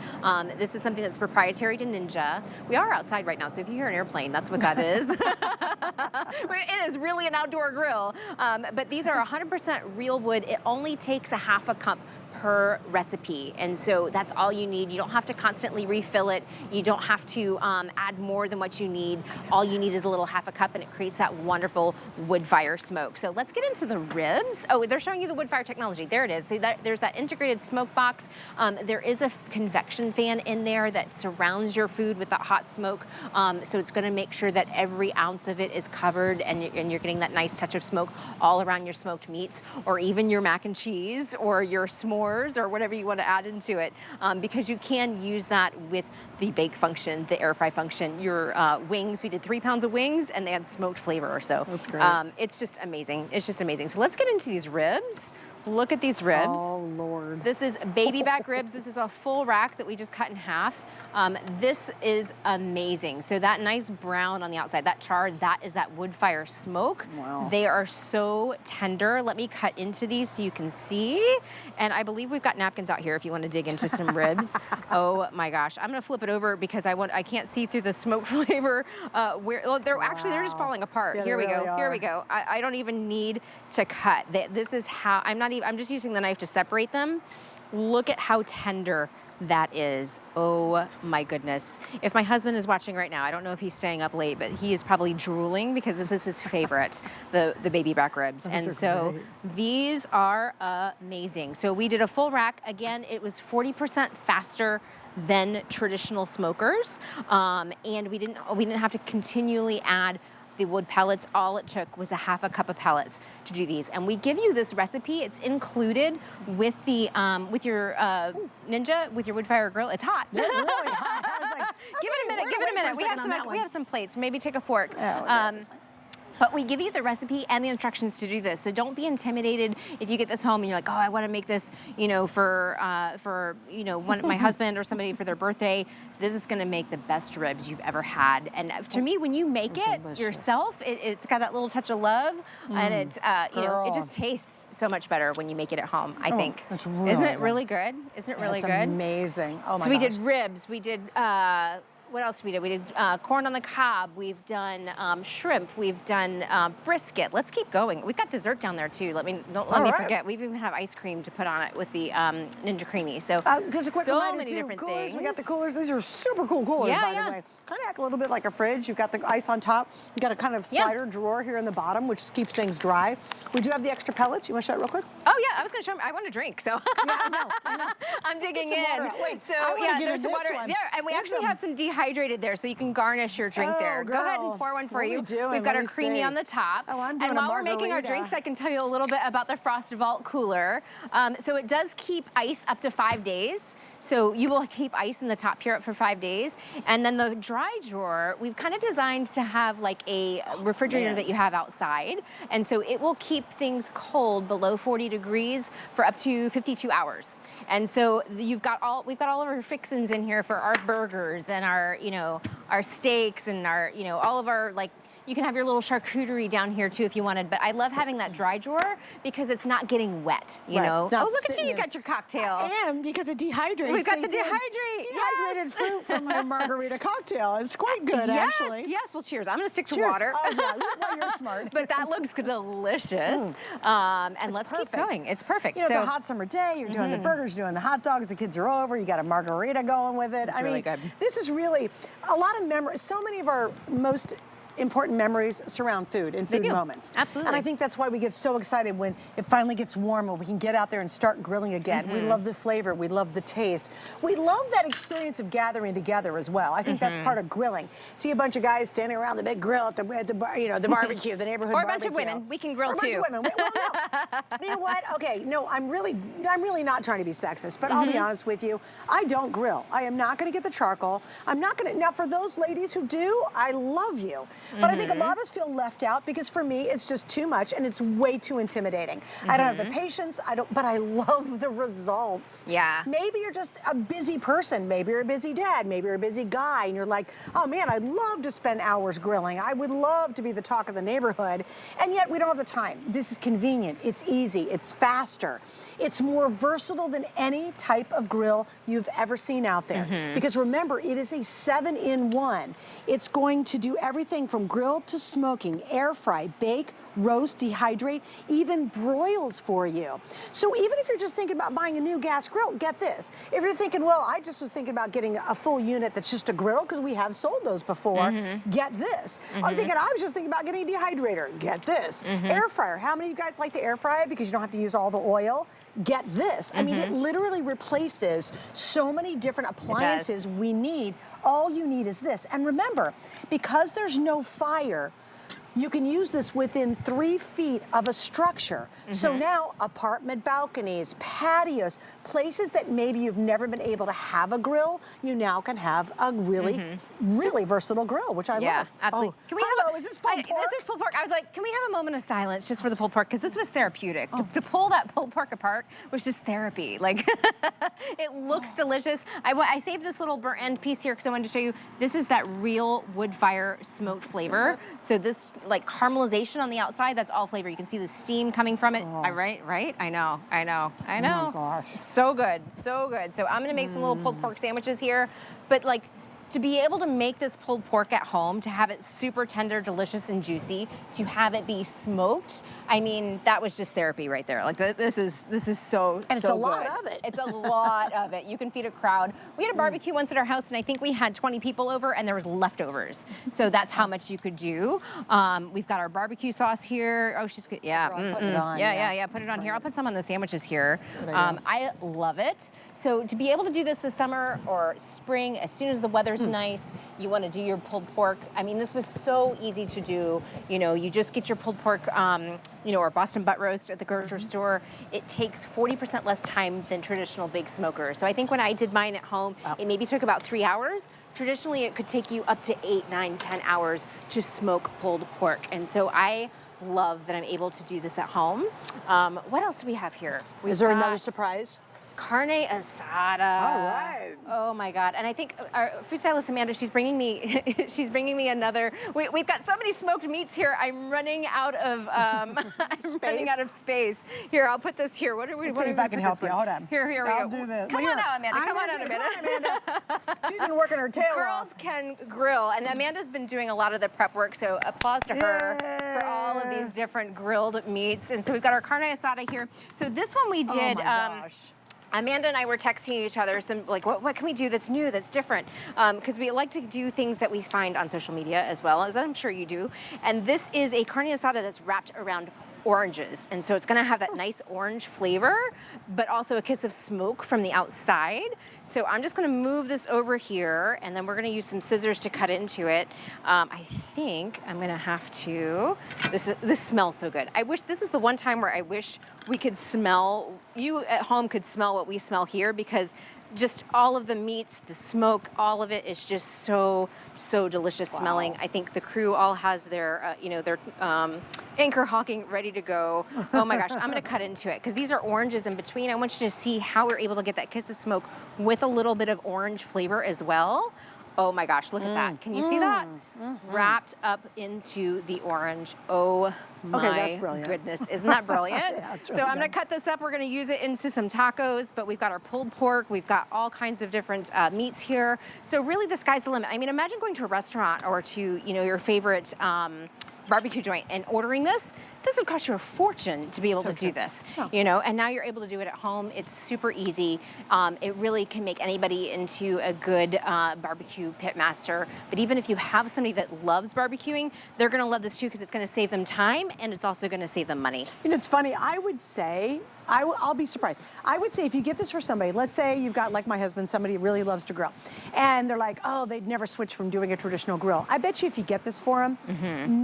This is something that's proprietary to Ninja. We are outside right now, so if you hear an airplane, that's what that is. It is really an outdoor grill, but these are 100% real wood. It only takes a half a cup per recipe, and so that's all you need. You don't have to constantly refill it. You don't have to add more than what you need. All you need is a little half a cup, and it creates that wonderful wood fire smoke. So let's get into the ribs. Oh, they're showing you the wood fire technology. There it is. So there's that integrated smoke box. There is a convection fan in there that surrounds your food with that hot smoke. So it's going to make sure that every ounce of it is covered, and you're getting that nice touch of smoke all around your smoked meats, or even your mac and cheese, or your s'mores, or whatever you want to add into it, because you can use that with the bake function, the air fry function. Your wings, we did 3 pounds of wings, and they had smoked flavor. So that's great. It's just amazing. It's just amazing. So let's get into these ribs. Look at these ribs. Oh, Lord. This is baby back ribs. This is a full rack that we just cut in half. This is amazing. So that nice brown on the outside, that char, that is that wood fire smoke. Wow. They are so tender. Let me cut into these so you can see. And I believe we've got napkins out here if you want to dig into some ribs. Oh my gosh. I'm going to flip it over because I can't see through the smoke flavor. Actually, they're just falling apart. Yeah, Here we go. really Here we go. I don't even need to cut. This is how, I'm just using the knife to separate them. Look at how tender that is. Oh my goodness. If my husband is watching right now, I don't know if he's staying up late, but he is probably drooling because this is his favorite, the baby back ribs. Those And are so great. these are amazing. So we did a full rack. Again, it was 40% faster than traditional smokers. And we didn't have to continually add the wood pellets. All it took was a half a cup of pellets to do these. And we give you this recipe. It's included with the with your Ninja, with your Woodfire grill. It's hot. It's really hot. I was like, Give okay, it a minute, we're give gonna it a wait for minute. second on that We one. have some plates. Maybe take a fork. Oh, that is fine. But we give you the recipe and the instructions to do this. So don't be intimidated if you get this home and you're like, oh, I want to make this, you know, for my husband or somebody for their birthday. This is going to make the best ribs you've ever had. And to me, when you make it delicious. yourself, it's got that little touch of love, and it it just tastes so much better when you make it at home. I think. that's really Isn't it good. really good? Isn't it really That's good? amazing. Oh my So we gosh. did ribs. We did. What else did we do? We did corn on the cob. We've done shrimp. We've done brisket. Let's keep going. We've got dessert down there too. Don't let me right. forget. We even have ice cream to put on it with the Ninja Creamy. So Just a quick so reminder many too, different coolers. things. We got the coolers. These are super cool coolers, Yeah, by yeah. the way. Kind of act a little bit like a fridge. You've got the ice on top. You got a kind of Yeah. slider drawer here in the bottom, which keeps things dry. We do have the extra pellets. You want to show it real quick? Oh yeah, I was gonna show them. I want a drink, so Yeah, I know. I'm digging some in. water out. Wait, So I wanna yeah, get there's in some this water. one. Yeah, and we There's actually some- have some dehydrated there, so you can garnish your drink Oh, there. Go ahead girl. and pour one for What are you. we doing? We've got Let our me creamy see. on the top. Oh, I'm doing and a while we're making our margarita. drinks, I can tell you a little bit about the Frost Vault cooler. So it does keep ice up to 5 days. So you will keep ice in the top here for 5 days. And then the dry drawer, we've kind of designed to have like a refrigerator man. that you have outside. And so it will keep things cold below 40 degrees for up to 52 hours. And so we've got all of our fixins in here for our burgers and our, our steaks and our, all of our like, you can have your little charcuterie down here too if you wanted, but I love having that dry drawer because it's not getting wet, you Right, know? not Oh, look at you, sitting you in- got your cocktail. And because it dehydrates. We've got they the did dehydrate, Dehydrated yes. fruit from my margarita cocktail. It's quite good, Yes, actually. yes, well cheers. I'm gonna stick to Cheers. water. Oh, yeah, well, you're smart. But that looks delicious. And It's let's perfect. keep going. It's perfect. You know, so it's a hot summer day. You're doing the burgers, you're doing the hot dogs. The kids are over. You got a margarita going with it. It's I really mean, good. this is really a lot of memories. So many of our most important memories surround food and They food do. moments. Absolutely. And I think that's why we get so excited when it finally gets warm and we can get out there and start grilling again. We love the flavor. We love the taste. We love that experience of gathering together as well. I think that's part of grilling. See a bunch of guys standing around the big grill at the the barbecue, the neighborhood Or a barbecue. bunch of women. We can grill Or a bunch too. of women. Well, no. You know what? Okay, no, I'm really not trying to be sexist, but I'll be honest with you. I don't grill. I am not going to get the charcoal. I'm not going to. Now, for those ladies who do, I love you. But I think a lot of us feel left out because for me, it's just too much and it's way too intimidating. I don't have the patience. But I love the results. Yeah. Maybe you're just a busy person. Maybe you're a busy dad. Maybe you're a busy guy, and you're like, oh man, I'd love to spend hours grilling. I would love to be the talk of the neighborhood, and yet we don't have the time. This is convenient. It's easy. It's faster. It's more versatile than any type of grill you've ever seen out there. Because remember, it is a 7-in-1. It's going to do everything from grill to smoking, air fry, bake, roast, dehydrate, even broils for you. So even if you're just thinking about buying a new gas grill, get this. If you're thinking, well, I just was thinking about getting a full unit that's just a grill, because we have sold those before, get this. I'm thinking, I was just thinking about getting a dehydrator, get this. Air fryer, how many of you guys like to air fry it because you don't have to use all the oil? Get this. I mean, it literally replaces so many different appliances we need. All you need is this. And remember, because there's no fire, you can use this within 3 feet of a structure. So now apartment balconies, patios, places that maybe you've never been able to have a grill, you now can have a really, really versatile grill, which I love. Yeah, absolutely. Oh, Can we hello, have is this pulled pork? This is pulled pork. I was like, can we have a moment of silence just for the pulled pork? Because this was therapeutic. To pull that pulled pork apart was just therapy. Like, it looks delicious. I saved this little burnt end piece here because I wanted to show you. This is that real wood fire smoked flavor. So this like caramelization on the outside, that's all flavor. You can see the steam coming from it. Right? I know. Oh my gosh. So good, so good. So I'm gonna make some little pulled pork sandwiches here, but like, to be able to make this pulled pork at home, to have it super tender, delicious, and juicy, to have it be smoked, I mean, that was just therapy right there. Like this is so, and it's so a lot good. of it. It's a lot of it. You can feed a crowd. We had a barbecue once at our house, and I think we had 20 people over, and there was leftovers. So that's how much you could do. We've got our barbecue sauce here. Oh, she's good. Yeah. Put it on, Yeah. Put it on here. I'll put some on the sandwiches here. I love it. So to be able to do this summer or spring, as soon as the weather's nice, you want to do your pulled pork. I mean, this was so easy to do. You know, you just get your pulled pork, or Boston butt roast at the grocery store. It takes 40% less time than traditional big smokers. So I think when I did mine at home, it maybe took about 3 hours. Traditionally, it could take you up to 8, 9, 10 hours to smoke pulled pork. And so I love that I'm able to do this at home. What else do we have here? Is there another surprise? Carne asada. All right. Oh my God! And I think our food stylist Amanda, she's bringing me another. We've got so many smoked meats here. I'm running out of running out of space. Here, I'll put this here. What are we? Let's see if I can help you. Hold on. Here we I'll go. do this. Come on out, Amanda. Come on out, Amanda. She's been working her tail Girls off. can grill, and Amanda's been doing a lot of the prep work. So applause to her for all of these different grilled meats. And so we've got our carne asada here. So this one we did. Oh my gosh. Amanda and I were texting each other some like, what can we do that's new, that's different? Because we like to do things that we find on social media as well, as I'm sure you do. And this is a carne asada that's wrapped around oranges. And so it's gonna have that nice orange flavor, but also a kiss of smoke from the outside. So I'm just gonna move this over here, and then we're gonna use some scissors to cut into it. I think I'm gonna have to, this smells so good. I wish, this is the one time where I wish we could smell, you at home could smell what we smell here, because just all of the meats, the smoke, all of it is just so delicious smelling. I think the crew all has their, their anchor hawking ready to go. Oh my gosh, I'm gonna cut into it because these are oranges in between. I want you to see how we're able to get that kiss of smoke with a little bit of orange flavor as well. Oh my gosh, look at that. Can you see that? Wrapped up into the orange. Oh my goodness. Isn't that brilliant? Yeah, it's so really I'm gonna cut this up. We're gonna use it into some tacos, but we've got our pulled pork. We've got all kinds of different meats here. So really the sky's the limit. I mean, imagine going to a restaurant or to, your favorite barbecue joint and ordering this. This would cost you a fortune to be able to do this, and now you're able to do it at home. It's super easy. It really can make anybody into a good barbecue pit master. But even if you have somebody that loves barbecuing, they're gonna love this too, because it's gonna save them time and it's also gonna save them money. It's funny, I would say, I'll be surprised. I would say if you get this for somebody, let's say you've got, like my husband, somebody who really loves to grill, and they're like, oh, they'd never switch from doing a traditional grill. I bet you if you get this for them,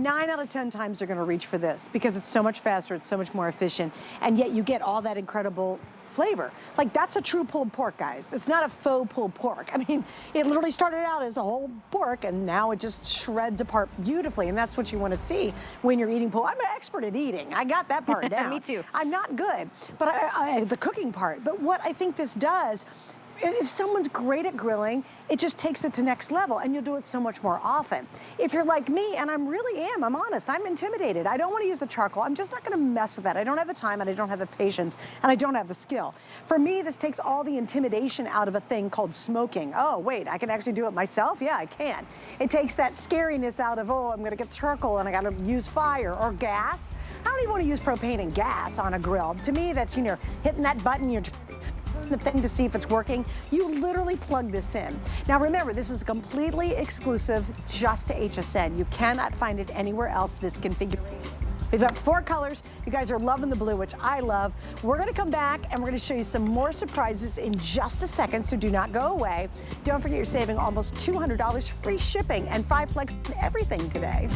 9 out of 10 times they're gonna reach for this, because it's so much faster, it's so much more efficient, and yet you get all that incredible flavor. Like, that's a true pulled pork, guys. It's not a faux pulled pork. I mean, it literally started out as a whole pork, and now it just shreds apart beautifully, and that's what you want to see when you're eating pulled. I'm an expert at eating. I got that part down. Me too. I'm not good, but I the cooking part. But what I think this does, if someone's great at grilling, it just takes it to next level, and you'll do it so much more often. If you're like me, and I'm honest, I'm intimidated. I don't want to use the charcoal. I'm just not going to mess with that. I don't have the time, and I don't have the patience, and I don't have the skill. For me, this takes all the intimidation out of a thing called smoking. Oh, wait, I can actually do it myself? Yeah, I can. It takes that scariness out of, oh, I'm going to get the charcoal, and I got to use fire or gas. I don't even want to use propane and gas on a grill. To me, that's, hitting that button, you're the thing to see if it's working. You literally plug this in. Now remember, this is completely exclusive just to HSN. You cannot find it anywhere else, this configuration. We've got 4 colors. You guys are loving the blue, which I love. We're gonna come back and we're gonna show you some more surprises in just a second, so do not go away. Don't forget you're saving almost $200 free shipping and 5 flex everything today.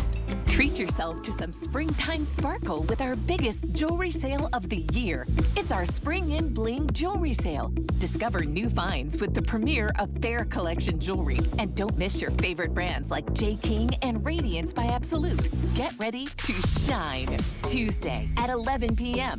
Treat yourself to some springtime sparkle with our biggest jewelry sale of the year. It's our Spring in Bling jewelry sale. Discover new finds with the premiere of Fair Collection jewelry. And don't miss your favorite brands like J. King and Radiance by Absolute. Get ready to shine. Tuesday at 11 p.m.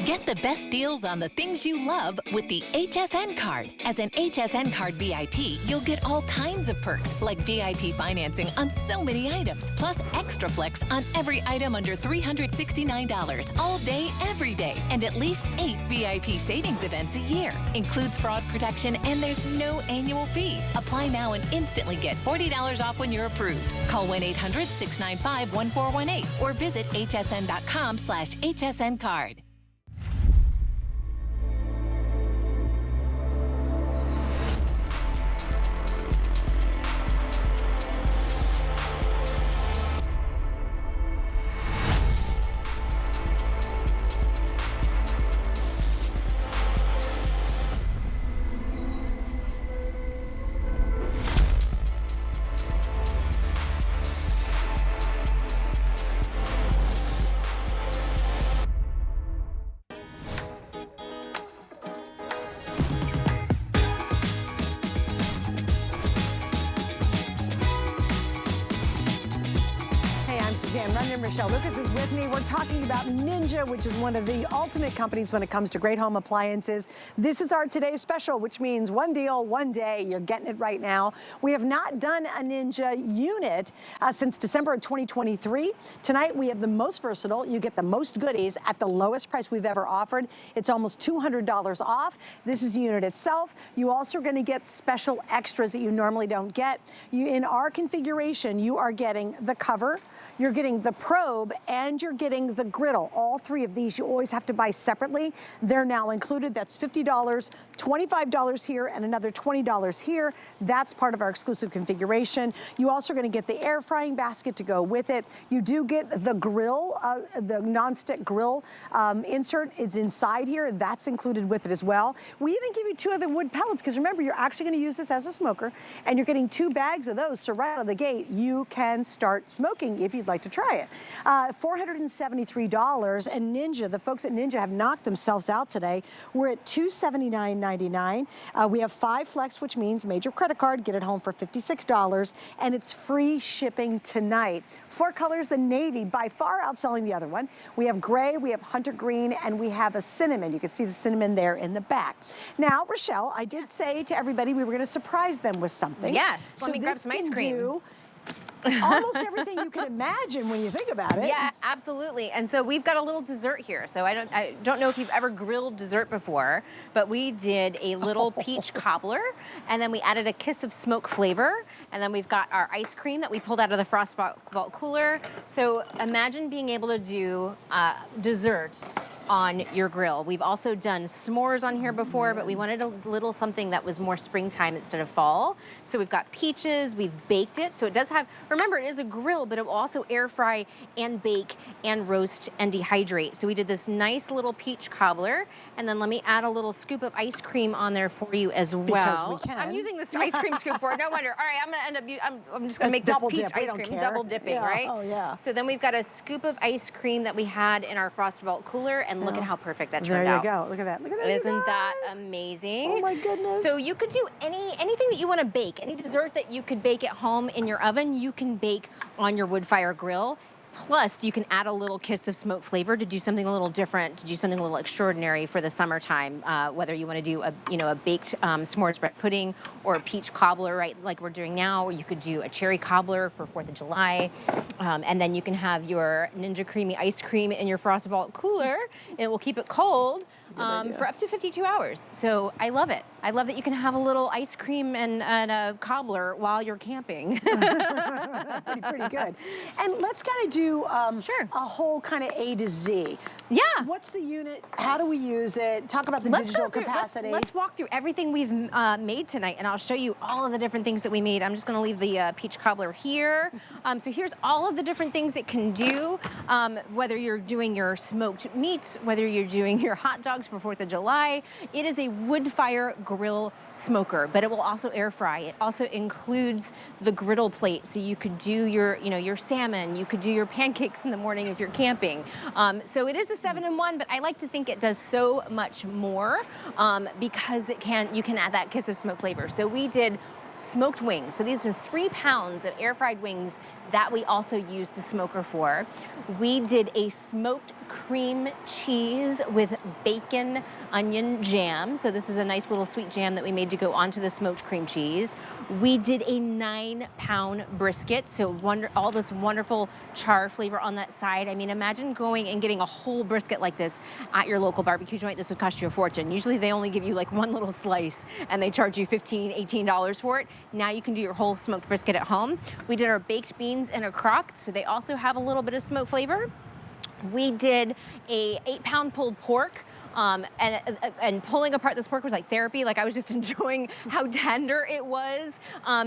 Get the best deals on the things you love with the HSN card. As an HSN card VIP, you'll get all kinds of perks like VIP financing on so many items, plus extra flex on every item under $369 all day, every day, and at least 8 VIP savings events a year. Includes fraud protection and there's no annual fee. Apply now and instantly get $40 off when you're approved. Call 1-800-695-1418 or visit hsn.com/HSN card. Michelle Lucas is with me. We're talking about Ninja, which is one of the ultimate companies when it comes to great home appliances. This is our today's special, which means one deal, one day. You're getting it right now. We have not done a Ninja unit since December of 2023. Tonight, we have the most versatile. You get the most goodies at the lowest price we've ever offered. It's almost $200 off. This is the unit itself. You also are going to get special extras that you normally don't get. In our configuration, you are getting the cover, you're getting the probe, and you're getting the griddle. All three of these you always have to buy separately. They're now included. That's $50, $25 here, and another $20 here. That's part of our exclusive configuration. You also are going to get the air frying basket to go with it. You do get the grill, the nonstick grill insert is inside here. That's included with it as well. We even give you 2 of the wood pellets because remember, you're actually going to use this as a smoker, and you're getting 2 bags of those. So right out of the gate, you can start smoking if you'd like to try it. $473, and Ninja, the folks at Ninja have knocked themselves out today. We're at $279.99. We have 5 flex, which means major credit card, get it home for $56, and it's free shipping tonight. 4 colors, the navy, by far outselling the other one. We have gray, we have hunter green, and we have a cinnamon. You can see the cinnamon there in the back. Now, Rochelle, I did say to everybody we were going to surprise them with something. Yes, let me grab some ice cream. Almost everything you can imagine when you think about it. Yeah, absolutely. And so we've got a little dessert here. So I don't know if you've ever grilled dessert before, but we did a little peach cobbler, and then we added a kiss of smoke flavor, and then we've got our ice cream that we pulled out of the Frost Vault cooler. So imagine being able to do dessert on your grill. We've also done s'mores on here before, but we wanted a little something that was more springtime instead of fall. So we've got peaches, we've baked it. So it does have, remember, it is a grill, but it will also air fry and bake and roast and dehydrate. So we did this nice little peach cobbler, and then let me add a little scoop of ice cream on there for you as well. Because we can. I'm using this ice cream scoop for it, no wonder. All right, I'm gonna end up, I'm just gonna make this peach ice cream, double dipping, right? Oh yeah. So then we've got a scoop of ice cream that we had in our Frost Vault cooler, and look at how perfect that turned out. There you go. Look at that. Look at that. Isn't that amazing? Oh my goodness. So you could do anything that you want to bake, any dessert that you could bake at home in your oven, you can bake on your Woodfire grill. Plus, you can add a little kiss of smoke flavor to do something a little different, to do something a little extraordinary for the summertime. Whether you want to do a baked s'mores bread pudding or a peach cobbler, right, like we're doing now, or you could do a cherry cobbler for 4th of July, and then you can have your Ninja Creamy ice cream in your Frost Vault cooler. It will keep it cold for up to 52 hours. So I love it. I love that you can have a little ice cream and a cobbler while you're camping. pretty good. And let's kind of do a whole kind of A to Z. Yeah. What's the unit? How do we use it? Talk about the digital capacity. Let's walk through everything we've made tonight, and I'll show you all of the different things that we made. I'm just going to leave the peach cobbler here. So here's all of the different things it can do, whether you're doing your smoked meats, whether you're doing your hot dogs for 4th of July. It is a Woodfire grill smoker, but it will also air fry. It also includes the griddle plate, so you could do your salmon, you could do your pancakes in the morning if you're camping. So it is a 7-in-1, but I like to think it does so much more because you can add that kiss of smoke flavor. So we did smoked wings. So these are 3 pounds of air fried wings that we also use the smoker for. We did a smoked cream cheese with bacon onion jam. So this is a nice little sweet jam that we made to go onto the smoked cream cheese. We did a 9-pound brisket, so all this wonderful char flavor on that side. I mean, imagine going and getting a whole brisket like this at your local barbecue joint. This would cost you a fortune. Usually they only give you like one little slice and they charge you $15, $18 for it. Now you can do your whole smoked brisket at home. We did our baked beans in a crock, so they also have a little bit of smoke flavor. We did a 8-pound pulled pork. And pulling apart this pork was like therapy. Like I was just enjoying how tender it was.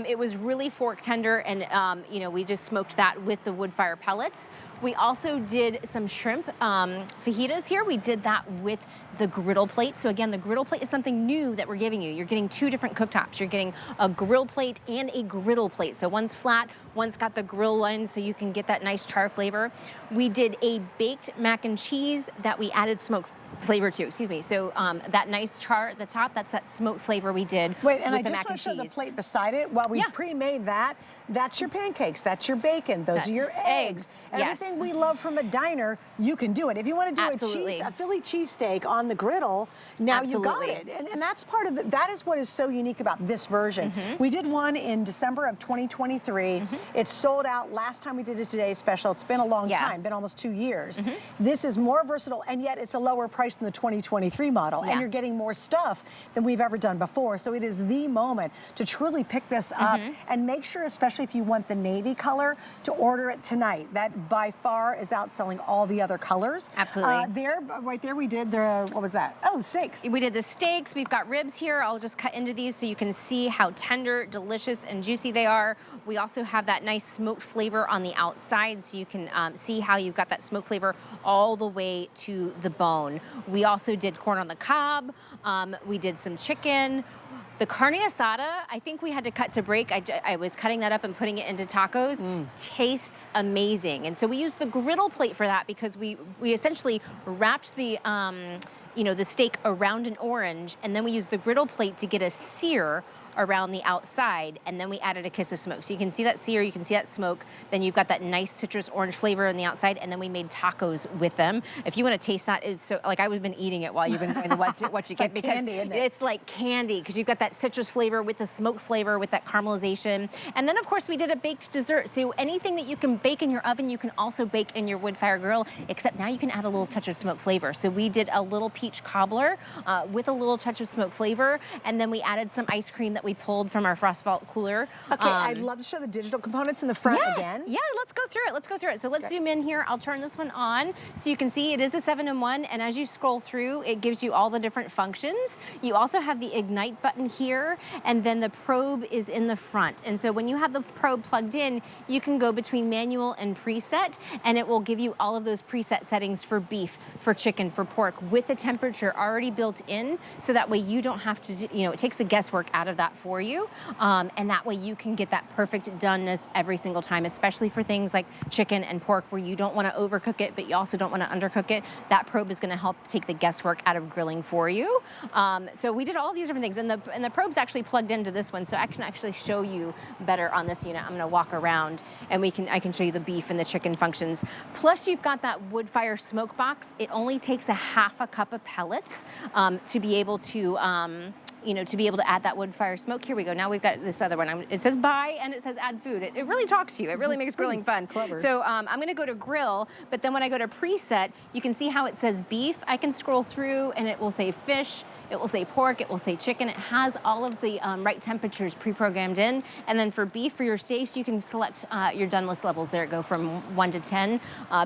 It was really fork tender, and you know, we just smoked that with the wood fire pellets. We also did some shrimp fajitas here. We did that with the griddle plate. So again, the griddle plate is something new that we're giving you. You're getting 2 different cooktops. You're getting a grill plate and a griddle plate. So one's flat, one's got the grill lens so you can get that nice char flavor. We did a baked mac and cheese that we added smoke flavor to, excuse me. So that nice char at the top, that's that smoked flavor we did. Wait, and with I the just mac want to show and the cheese. plate beside it. While we pre-made that, that's your pancakes, that's your bacon, those are your eggs. Everything we love from a diner, you can do it. If you want to do a Philly cheesesteak on the griddle, now you got it. And that's part of that is what is so unique about this version. We did one in December of 2023. It sold out last time we did a Today Special. It's been a long time, been almost 2 years. This is more versatile, and yet it's a lower price than the 2023 model, and you're getting more stuff than we've ever done before. So it is the moment to truly pick this up, and make sure, especially if you want the navy color, to order it tonight. That by far is outselling all the other colors. Absolutely. Right there we did the, what was that? Oh, the steaks. We did the steaks. We've got ribs here. I'll just cut into these so you can see how tender, delicious, and juicy they are. We also have that nice smoked flavor on the outside, so you can see how you've got that smoked flavor all the way to the bone. We also did corn on the cob. We did some chicken. The carne asada, I think we had to cut to break. I was cutting that up and putting it into tacos. Tastes amazing. And so we used the griddle plate for that because we essentially wrapped the you know, the steak around an orange, and then we used the griddle plate to get a sear around the outside, and then we added a kiss of smoke. So you can see that sear, you can see that smoke, then you've got that nice citrus orange flavor on the outside, and then we made tacos with them. If you want to taste that, it's so, like I've been eating it while you've been doing the what you get, because candy, isn't it? It's like candy, because you've got that citrus flavor with the smoke flavor, with that caramelization. And then of course we did a baked dessert. So anything that you can bake in your oven, you can also bake in your wood fire grill, except now you can add a little touch of smoke flavor. So we did a little peach cobbler with a little touch of smoke flavor, and then we added some ice cream that we pulled from our frost vault cooler. Okay, I'd love to show the digital components in the front again. Yeah, let's go through it. Let's go through it. So let's zoom in here. I'll turn this one on so you can see it is a 7-in-1, and as you scroll through, it gives you all the different functions. You also have the ignite button here, and then the probe is in the front. And so when you have the probe plugged in, you can go between manual and preset, and it will give you all of those preset settings for beef, for chicken, for pork, with the temperature already built in, so that way you don't have to, you know, it takes the guesswork out of that for you. And that way you can get that perfect doneness every single time, especially for things like chicken and pork where you don't want to overcook it, but you also don't want to undercook it. That probe is going to help take the guesswork out of grilling for you. So we did all these different things, and the probe's actually plugged into this one, so I can actually show you better on this unit. I'm going to walk around, and I can show you the beef and the chicken functions. Plus, you've got that wood fire smoke box. It only takes a half a cup of pellets to be able to you know, to be able to add that wood fire smoke. Here we go. Now we've got this other one. It says buy and it says add food. It really talks to you. It really makes grilling fun. Clever. So I'm going to go to grill, but then when I go to preset, you can see how it says beef. I can scroll through and it will say fish. It will say pork, it will say chicken. It has all of the right temperatures pre-programmed in. And then for beef, for your steaks, you can select your doneness levels there. Go from 1 to 10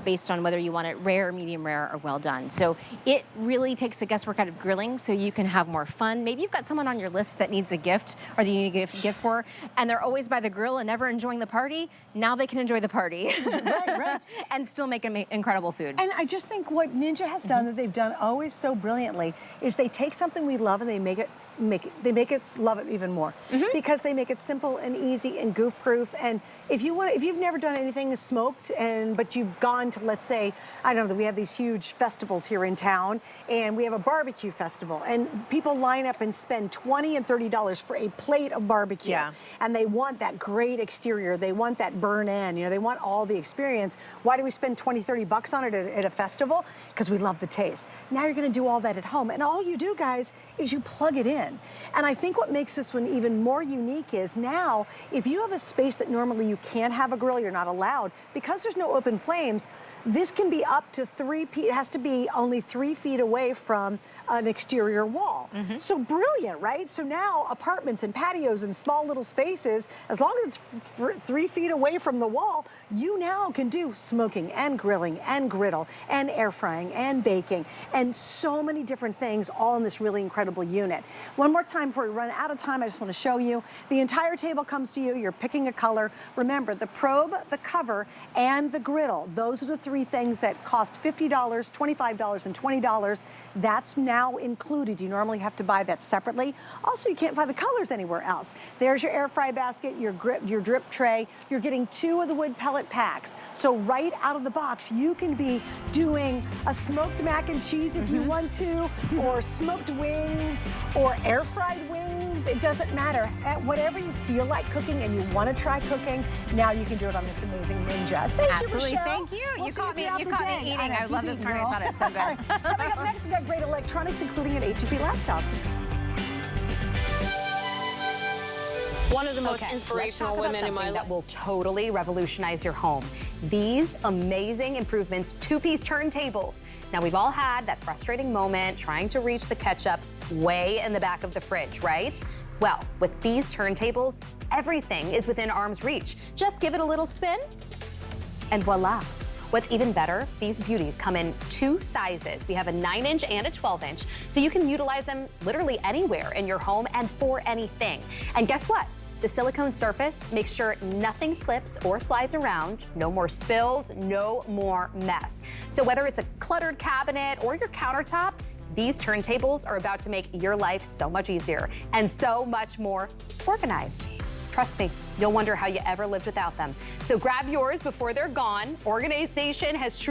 based on whether you want it rare, medium rare, or well done. So it really takes the guesswork out of grilling so you can have more fun. Maybe you've got someone on your list that needs a gift or that you need a gift for, and they're always by the grill and never enjoying the party. Now they can enjoy the party. Right. And still make incredible food. And I just think what Ninja has done that they've done always so brilliantly is they take something we love and they make it they make it love it even more because they make it simple and easy and goof proof. And if you've never done anything smoked but you've gone to, let's say, I don't know, we have these huge festivals here in town, and we have a barbecue festival, and people line up and spend $20 and $30 for a plate of barbecue. Yeah. And they want that great exterior, they want that burn in, they want all the experience. Why do we spend 20, 30 bucks on it at a festival? Because we love the taste. Now you're gonna do all that at home, and all you do, guys, is you plug it in. And I think what makes this one even more unique is now, if you have a space that normally you can't have a grill, you're not allowed, because there's no open flames, this can be up to 3 feet, it has to be only 3 feet away from an exterior wall. So brilliant, right? So now apartments and patios and small little spaces, as long as it's 3 feet away from the wall, you now can do smoking and grilling and griddle and air frying and baking and so many different things all in this really incredible unit. One more time before we run out of time, I just want to show you. The entire table comes to you. You're picking a color. Remember, the probe, the cover, and the griddle. Those are the 3 things that cost $50, $25, and $20. That's now included. You normally have to buy that separately. Also, you can't buy the colors anywhere else. There's your air fry basket, your drip tray. You're getting 2 of the wood pellet packs. So right out of the box, you can be doing a smoked mac and cheese if you want to, or smoked wings, or air fried wings. It doesn't matter. Whatever you feel like cooking and you want to try cooking, now you can do it on this amazing Ninja. Thank you, Absolutely, Michelle. thank you. We'll You see caught me throughout the day. eating. I love this carne girl. asada. It's so good. Coming up next, we've got great electronics, including an HP laptop. One of the most inspirational women in my life. That will totally revolutionize your home. These amazing improvements, 2-piece turntables. Now, we've all had that frustrating moment trying to reach the ketchup way in the back of the fridge, right? Well, with these turntables, everything is within arm's reach. Just give it a little spin, and voila. What's even better, these beauties come in 2 sizes. We have a 9-inch and a 12-inch, so you can utilize them literally anywhere in your home and for anything. And guess what? The silicone surface makes sure nothing slips or slides around. No more spills, no more mess. So whether it's a cluttered cabinet or your countertop, these turntables are about to make your life so much easier and so much more organized. Trust me, you'll wonder how you ever lived without them. So grab yours before they're gone. Organization has truly